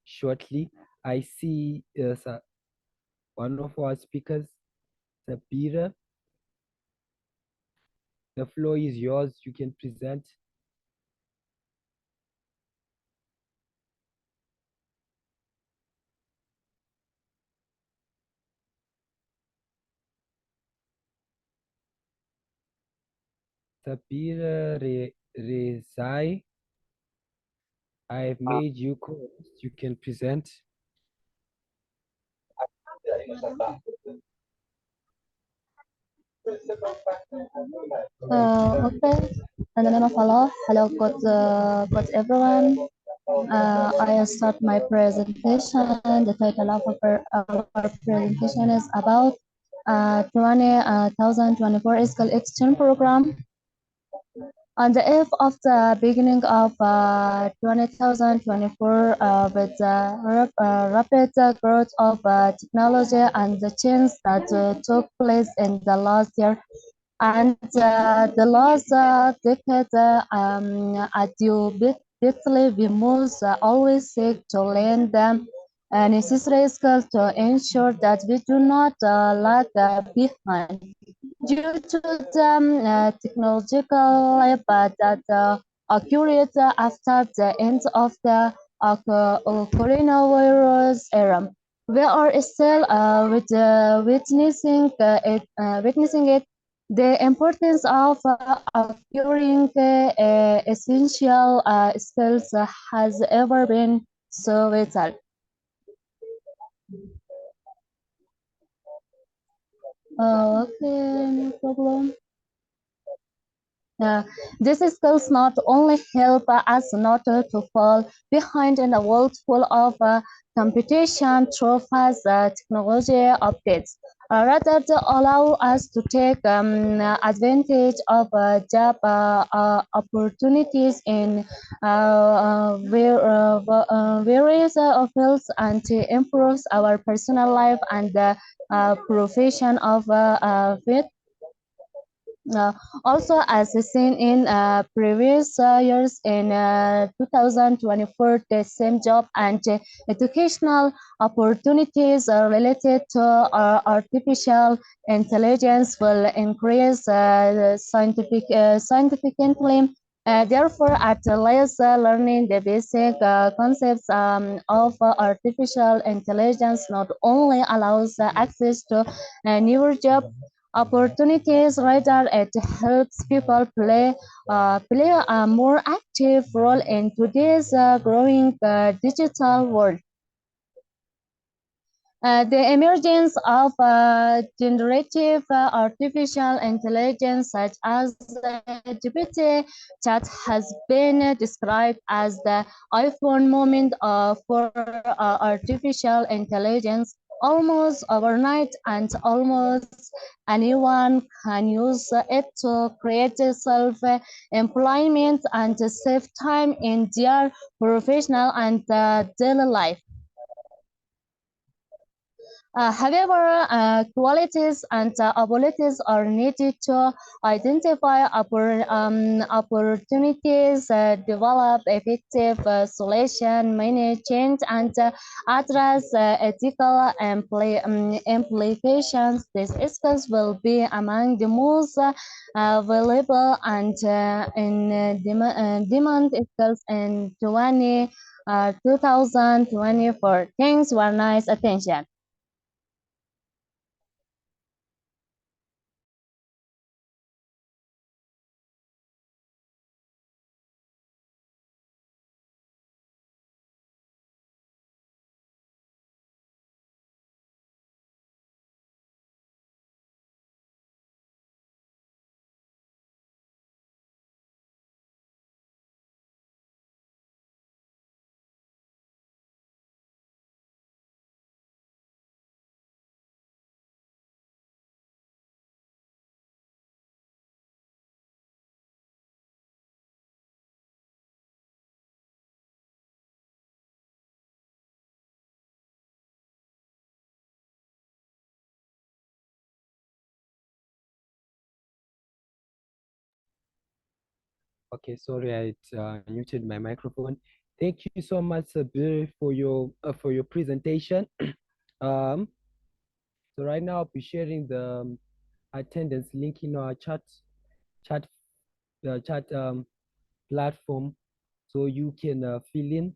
shortly. I see one of our speakers, Sabira. The floor is yours. You can present. Sabira Rezai, I have made you co-host. You can present. Okay, in the name of Allah, hello, God everyone. I start my presentation. The title of our presentation is about 2024 School Exchange Program. On the eve of the beginning of 2024, with the rapid growth of technology and the change that took place in the last year, and the last decade, adultly we must always seek to learn them necessary skills to ensure that we do not lag behind. Due to the technological leap that occurred after the end of the coronavirus era, we are still witnessing it. The importance of acquiring essential skills has ever been so vital. Okay, no problem. These skills not only help us not to fall behind in a world full of competition through fast technology updates, rather to allow us to take advantage of job opportunities in various fields and to improve our personal life and the profession of fit. Also, as seen in previous years in 2024, the same job and educational opportunities related to artificial intelligence will increase significantly. Therefore, at least learning the basic concepts of artificial intelligence not only allows access to newer job opportunities, rather it helps people play a more active role in today's growing digital world. The emergence of generative artificial intelligence such as GPT chat has been described as the iPhone moment for artificial intelligence. Almost overnight, and almost anyone can use it to create self-employment and save time in their professional and daily life. However, qualities and abilities are needed to identify opportunities, develop effective solution, manage change, and address ethical implications. These skills will be among the most valuable and in demand skills in 2024. Thanks for nice attention. Okay, sorry, I muted my microphone. Thank you so much, Sabir, for your presentation. So right now I'll be sharing the attendance link in our chat platform, so you can fill in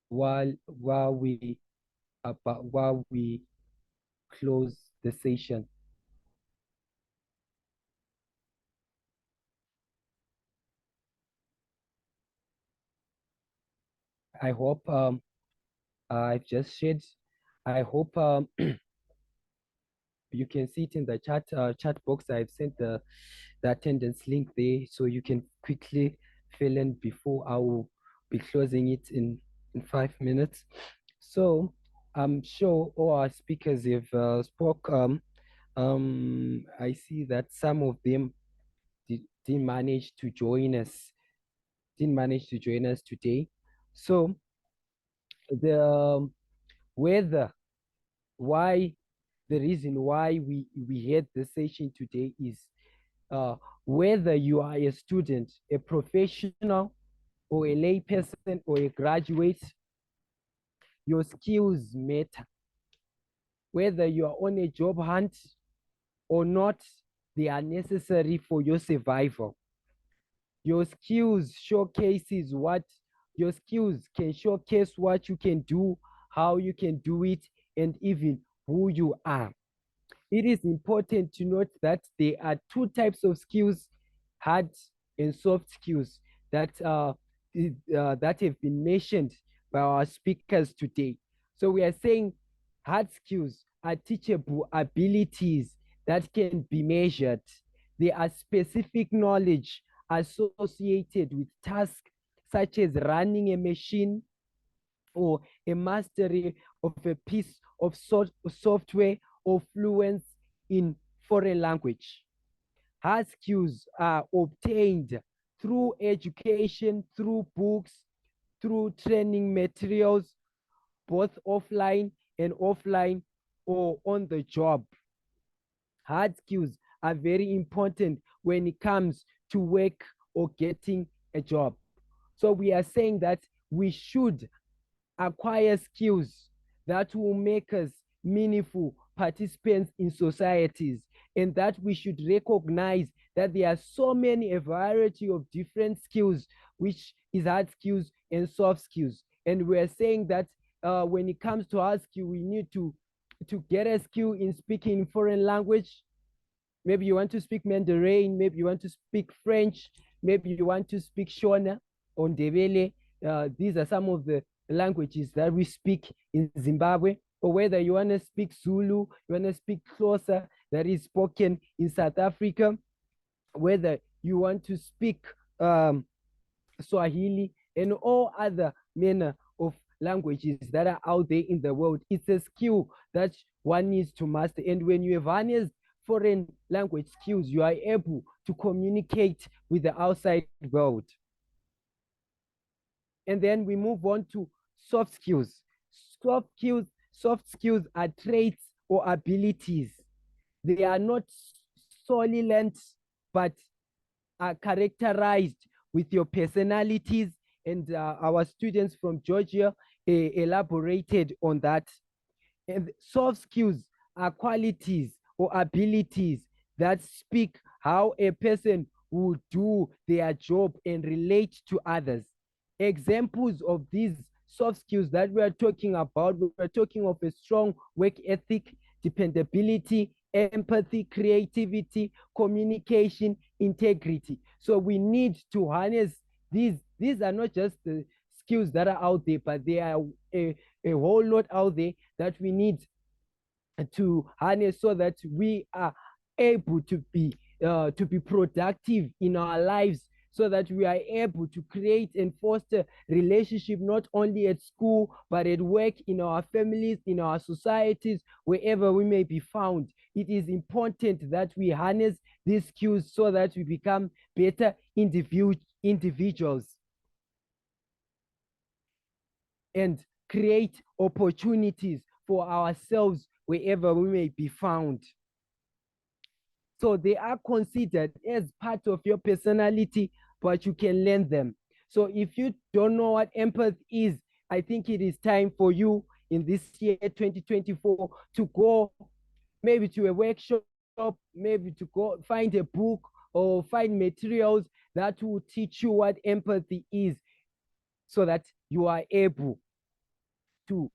while we close the session. I hope I've just shared. I hope you can see it in the chat box. I've sent the attendance link there, so you can quickly fill in before I will be closing it in 5 minutes. So I'm sure all our speakers have spoke. I see that some of them didn't manage to join us. Didn't manage to join us today. So the whether why the reason why we had the session today is whether you are a student, a professional, or a lay person, or a graduate, your skills matter. Whether you are on a job hunt or not, they are necessary for your survival. Your skills showcases what your skills can showcase what you can do, how you can do it, and even who you are. It is important to note that there are two types of skills, hard and soft skills, that that have been mentioned by our speakers today. So we are saying hard skills are teachable abilities that can be measured. They are specific knowledge associated with tasks such as running a machine or a mastery of a piece of software or fluence in foreign language. Hard skills are obtained through education, through books, through training materials, both offline and offline or on the job. Hard skills are very important when it comes to work or getting a job. So we are saying that we should acquire skills that will make us meaningful participants in societies, and that we should recognize that there are so many a variety of different skills, which is hard skills and soft skills. And we're saying that when it comes to hard skill, we need to get a skill in speaking foreign language. Maybe you want to speak Mandarin, maybe you want to speak French, maybe you want to speak Shona or Ndebele. These are some of the languages that we speak in Zimbabwe, or whether you want to speak Zulu, you want to speak Xhosa, that is spoken in South Africa, whether you want to speak Swahili and all other manner of languages that are out there in the world. It's a skill that one needs to master. And when you have harnessed foreign language skills, you are able to communicate with the outside world. And then we move on to soft skills. Soft skills are traits or abilities. They are not solely learned, but are characterized with your personalities. And our students from Georgia elaborated on that. And soft skills are qualities or abilities that speak how a person will do their job and relate to others. Examples of these soft skills that we are talking about, we're talking of a strong work ethic, dependability, empathy, creativity, communication, integrity. So we need to harness these. These are not just the skills that are out there, but there are a whole lot out there that we need to harness so that we are able to be productive in our lives, so that we are able to create and foster relationship not only at school but at work, in our families, in our societies, wherever we may be found. It is important that we harness these skills so that we become better individuals and create opportunities for ourselves wherever we may be found. So they are considered as part of your personality, but you can learn them. So if you don't know what empathy is, I think it is time for you in this year 2024 to go maybe to a workshop, maybe to go find a book or find materials that will teach you what empathy is, so that you are able to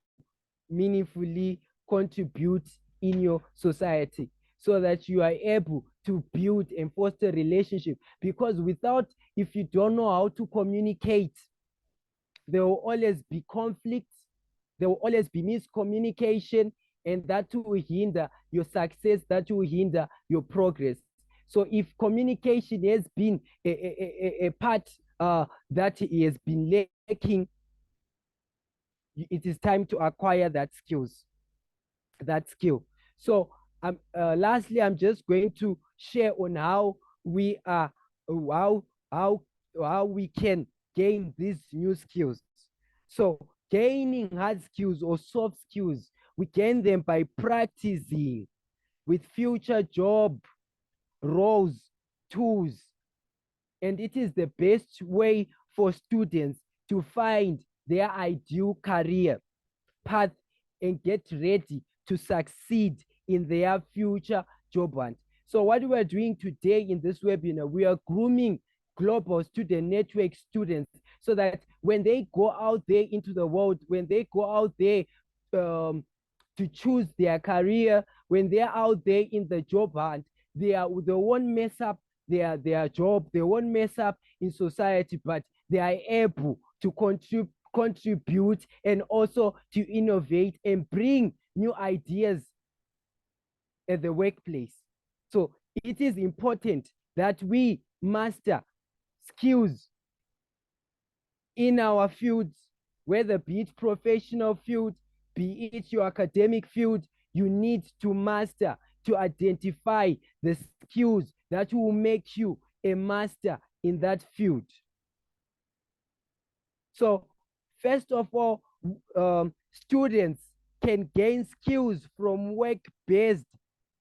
meaningfully contribute in your society, so that you are able to build and foster relationship. Because if you don't know how to communicate, there will always be conflict, there will always be miscommunication, and that will hinder your success, that will hinder your progress. So if communication has been a part that has been lacking, it is time to acquire that skill. So lastly, I'm just going to share on how we are how we can gain these new skills. So gaining hard skills or soft skills, we gain them by practicing with future job roles, tools, and it is the best way for students to find their ideal career path and get ready to succeed in their future job hunt. So what we are doing today in this webinar, we are grooming global student network students, so that when they go out there into the world, when they go out there to choose their career, when they're out there in the job hunt, they won't mess up their job, they won't mess up in society, but they are able to contribute and also to innovate and bring new ideas at the workplace. So it is important that we master skills in our fields, whether be it professional field, be it your academic field. You need to master, to identify the skills that will make you a master in that field. So first of all, students can gain skills from work-based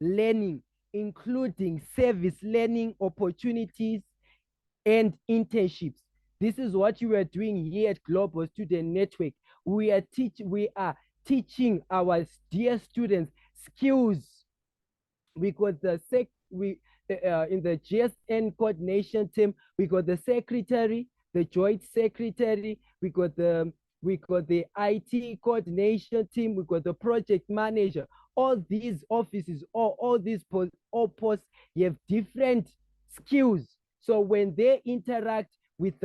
learning, including service learning opportunities and internships. This is what you are doing here at Global Student Network. We are teaching our dear students skills. We got in the GSN coordination team, we got the secretary, the joint secretary, we got the IT coordination team, we got the project manager. All these offices, all these posts, you have different skills. So when they interact with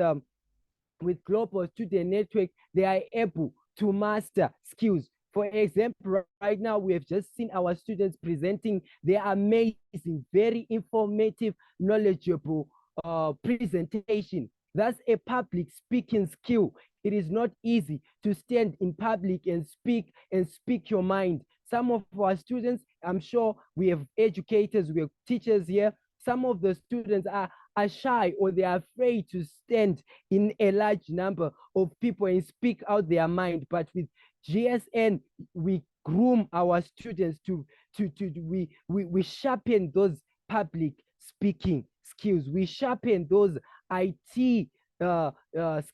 Global Student Network, they are able to master skills. For example, right now, we have just seen our students presenting their amazing, very informative, knowledgeable presentation. That's a public speaking skill. It is not easy to stand in public and speak your mind. Some of our students, I'm sure we have educators, we have teachers here. Some of the students are shy, or they are afraid to stand in a large number of people and speak out their mind. But with GSN, we groom our students we sharpen those public speaking skills. We sharpen those IT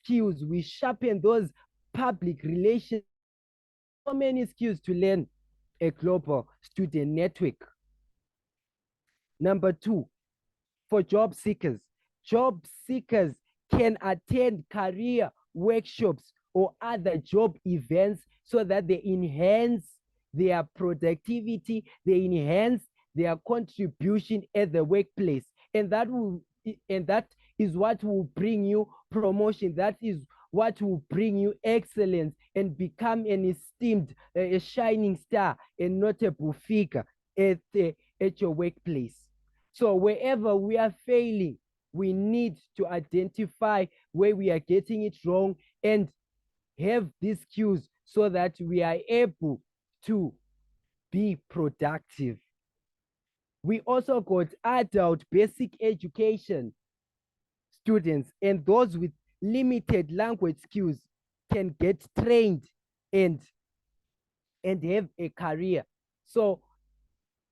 skills. We sharpen those public relations. So many skills to learn a Global Student Network. Number two, for job seekers. Job seekers can attend career workshops or other job events, so that they enhance their productivity, they enhance their contribution at the workplace. And that is what will bring you promotion. That is what will bring you excellence and become an esteemed, a shining star, a notable figure at your workplace. So wherever we are failing, we need to identify where we are getting it wrong and have these skills, so that we are able to be productive. We also got adult basic education students, and those with limited language skills can get trained and have a career. So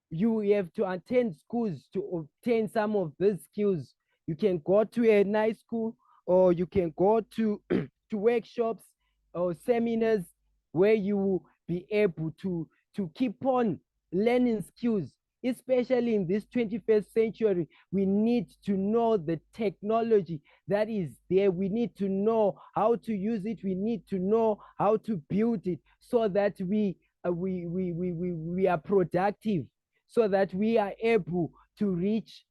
you have to attend schools to obtain some of these skills. You can go to a nice school, or you can go to to workshops or seminars where you will be able to keep on learning skills. Especially in this 21st century, we need to know the technology that is there. We need to know how to use it. We need to know how to build it so that we are productive, so that we are able to reach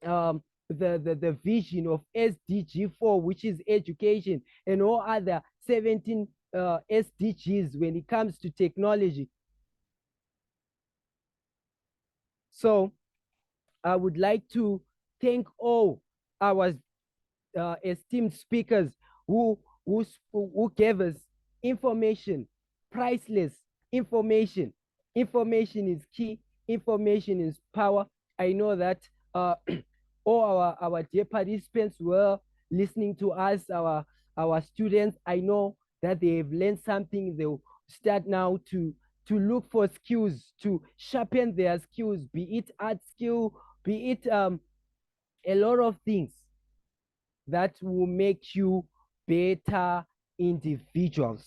the vision of SDG 4, which is education, and all other 17 SDGs when it comes to technology. So I would like to thank all our esteemed speakers who gave us information, priceless information. Information is key. Information is power. I know that all our dear participants were listening to us, our students. I know that they've learned something. They'll start now to look for skills, to sharpen their skills, be it art skill, be it a lot of things that will make you better individuals.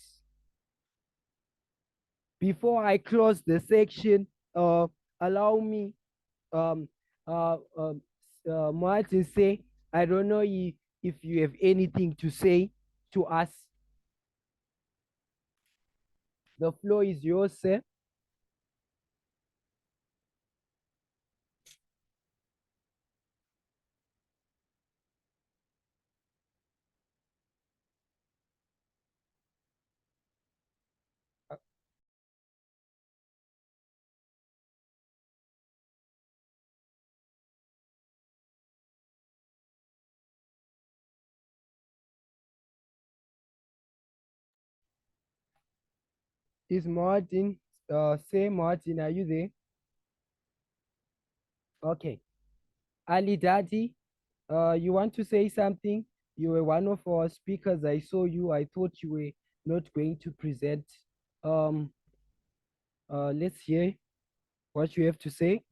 Before I close the section, allow me, Martin, say, I don't know if you have anything to say to us. The floor is yours, sir. Is Martin, say Martin, are you there? Okay. Ali Daddy, you want to say something? You were one of our speakers. I saw you. I thought you were not going to present. Let's hear what you have to say.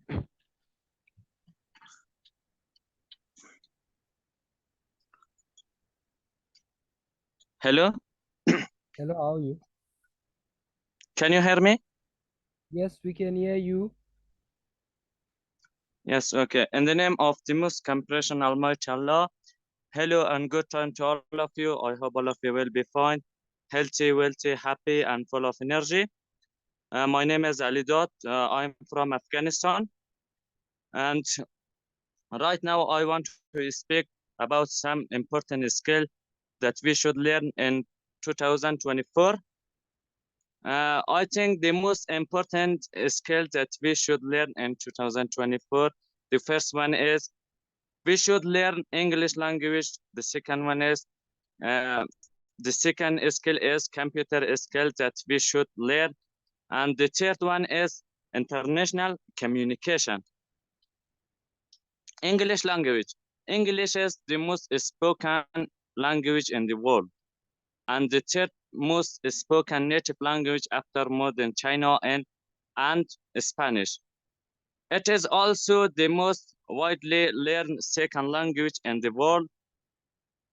Hello, Hello, how are you? can you hear me? Yes, we can hear you. Yes, okay. In the name of the most compassionate Almighty Allah, hello and good time to all of you. I hope all of you will be fine, healthy, wealthy, happy, and full of energy. My name is Ali Dot. I'm from Afghanistan. And right now I want to speak about some important skill that we should learn in 2024. I think the most important skill that we should learn in 2024, the first one is we should learn English language. The second one is, the second skill is computer skill that we should learn. And the third one is international communication. English language. English is the most spoken language in the world, and the third most spoken native language after modern China and Spanish. It is also the most widely learned second language in the world,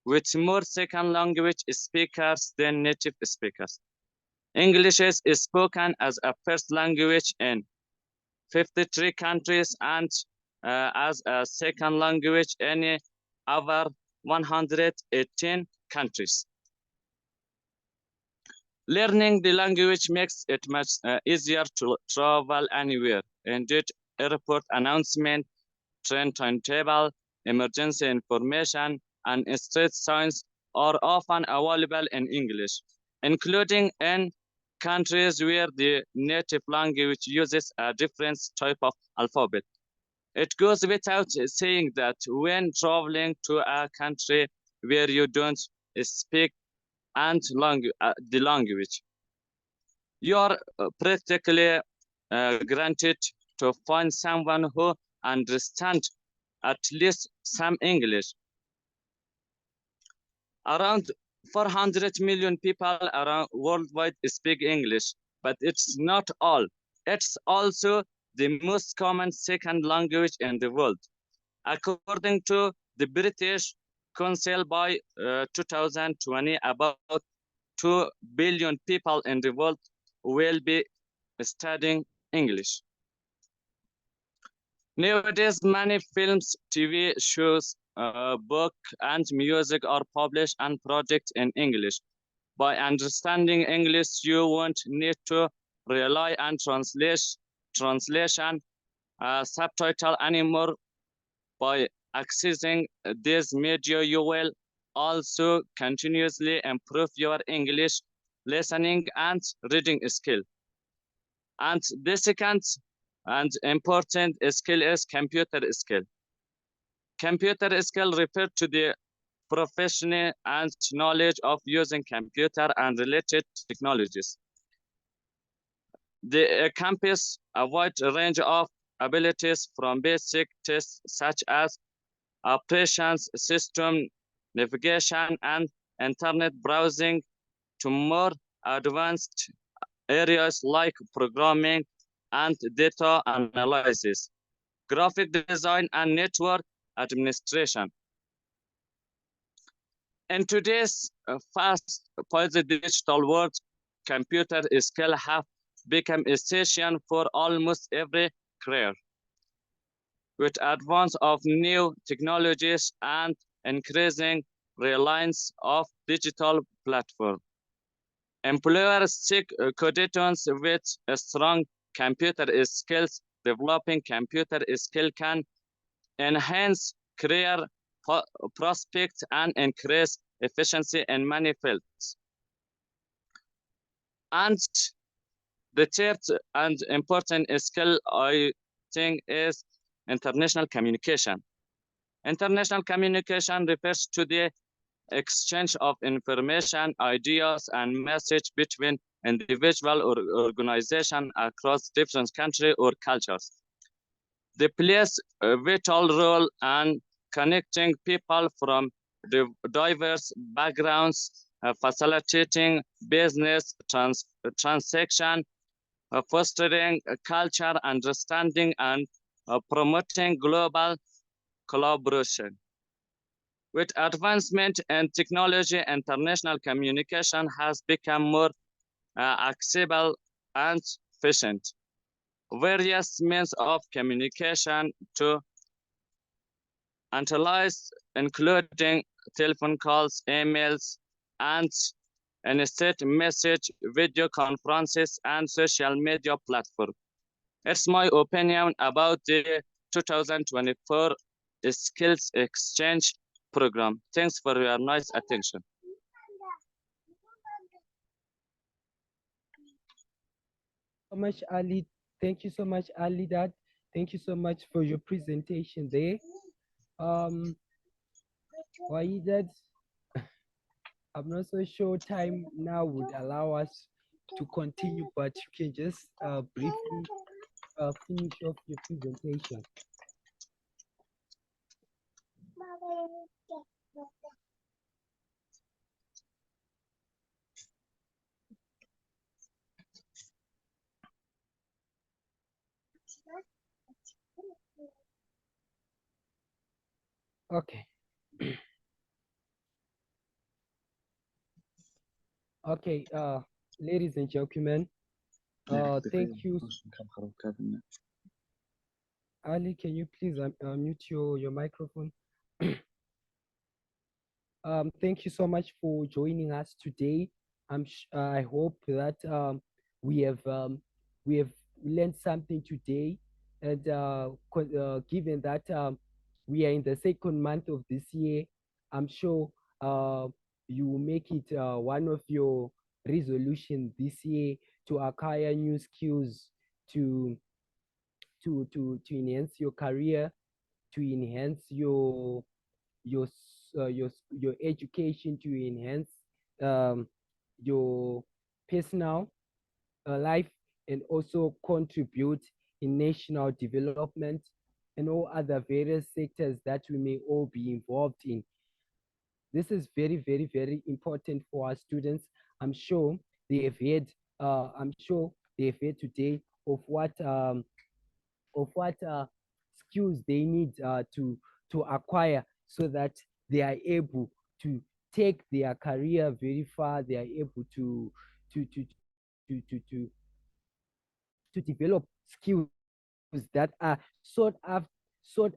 with more second language speakers than native speakers. English is spoken as a first language in 53 countries and as a second language in over 118 countries. Learning the language makes it much easier to travel anywhere. Indeed, airport announcement, train timetable, emergency information, and street signs are often available in English, including in countries where the native language uses a different type of alphabet. It goes without saying that when traveling to a country where you don't speak the language, you are practically granted to find someone who understands at least some English. Around 400 million people around worldwide speak English, but it's not all. It's also the most common second language in the world. According to the British Council by 2020, about 2 billion people in the world will be studying English. Nowadays, many films, TV shows, book, and music are published and projects in English. By understanding English, you won't need to rely on translation, subtitle anymore. By accessing this media, you will also continuously improve your English listening and reading skill. And the second and important skill is computer skill. Computer skill refers to the professional and knowledge of using computer and related technologies. They encompass a wide range of abilities from basic tests such as operations system, navigation, and internet browsing to more advanced areas like programming and data analysis, graphic design, and network administration. In today's fast-paced digital world, computer skills have become essential for almost every career. With advance of new technologies and increasing reliance of digital platforms, employers seek candidates with strong computer skills. Developing computer skill can enhance career prospects and increase efficiency in many fields. And the third and important skill, I think, is international communication. International communication refers to the exchange of information, ideas, and message between individual or organization across different countries or cultures. They plays a vital role in connecting people from diverse backgrounds, facilitating business transaction, fostering culture understanding, and promoting global collaboration. With advancement in technology, international communication has become more accessible and efficient. Various means of communication to utilize, including telephone calls, emails, and instant message, video conferences, and social media platforms. It's my opinion about the 2024 Skills Exchange Program. Thanks for your nice attention. So much, Ali. Thank you so much, Ali. Dad. Thank you so much for your presentation there. Why that? I'm not so sure time now would allow us to continue, but you can just briefly finish off your presentation. Okay. Okay, ladies and gentlemen, thank you. Ali, can you please mute your microphone? Thank you so much for joining us today. I hope that we have learned something today, and given that we are in the second month of this year, I'm sure you will make it one of your resolutions this year to acquire new skills to enhance your career, to enhance your education, to enhance your personal life, and also contribute in national development and all other various sectors that we may all be involved in. This is very, very, very important for our students. I'm sure they have heard. I'm sure they have heard today of what skills they need to acquire so that they are able to take their career very far. They are able to develop skills that are sought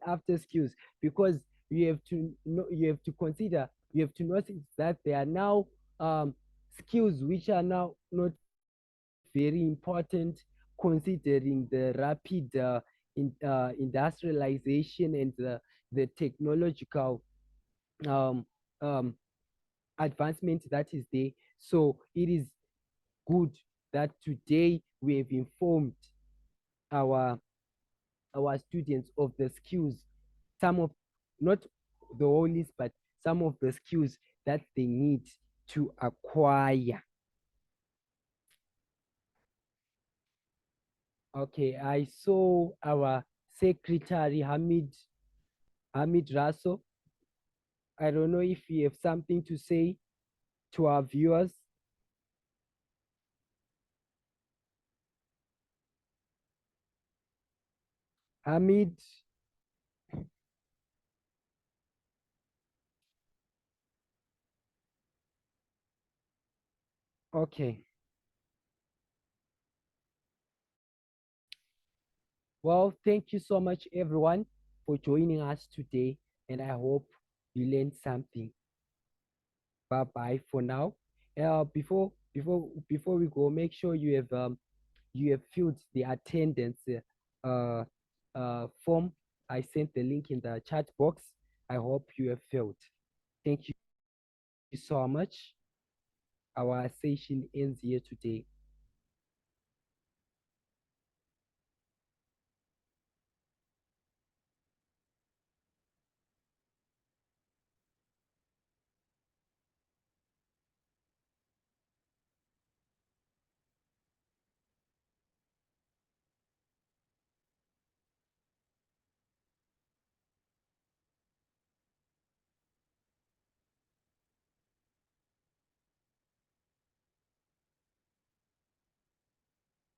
after skills, because you have to know, you have to consider, you have to notice that there are now skills which are now not very important, considering the rapid industrialization and the technological um, um, advancement that is there. So it is good that today we have informed our students of the skills, some of, not the whole list, but some of the skills that they need to acquire. Okay, I saw our secretary Hamid Raso. I don't know if you have something to say to our viewers. Hamid. Okay. Well, thank you so much, everyone, for joining us today, and I hope you learned something. Bye bye for now. Before we go, make sure you have filled the attendance form. I sent the link in the chat box. I hope you have filled. Thank you so much. Our session ends here today.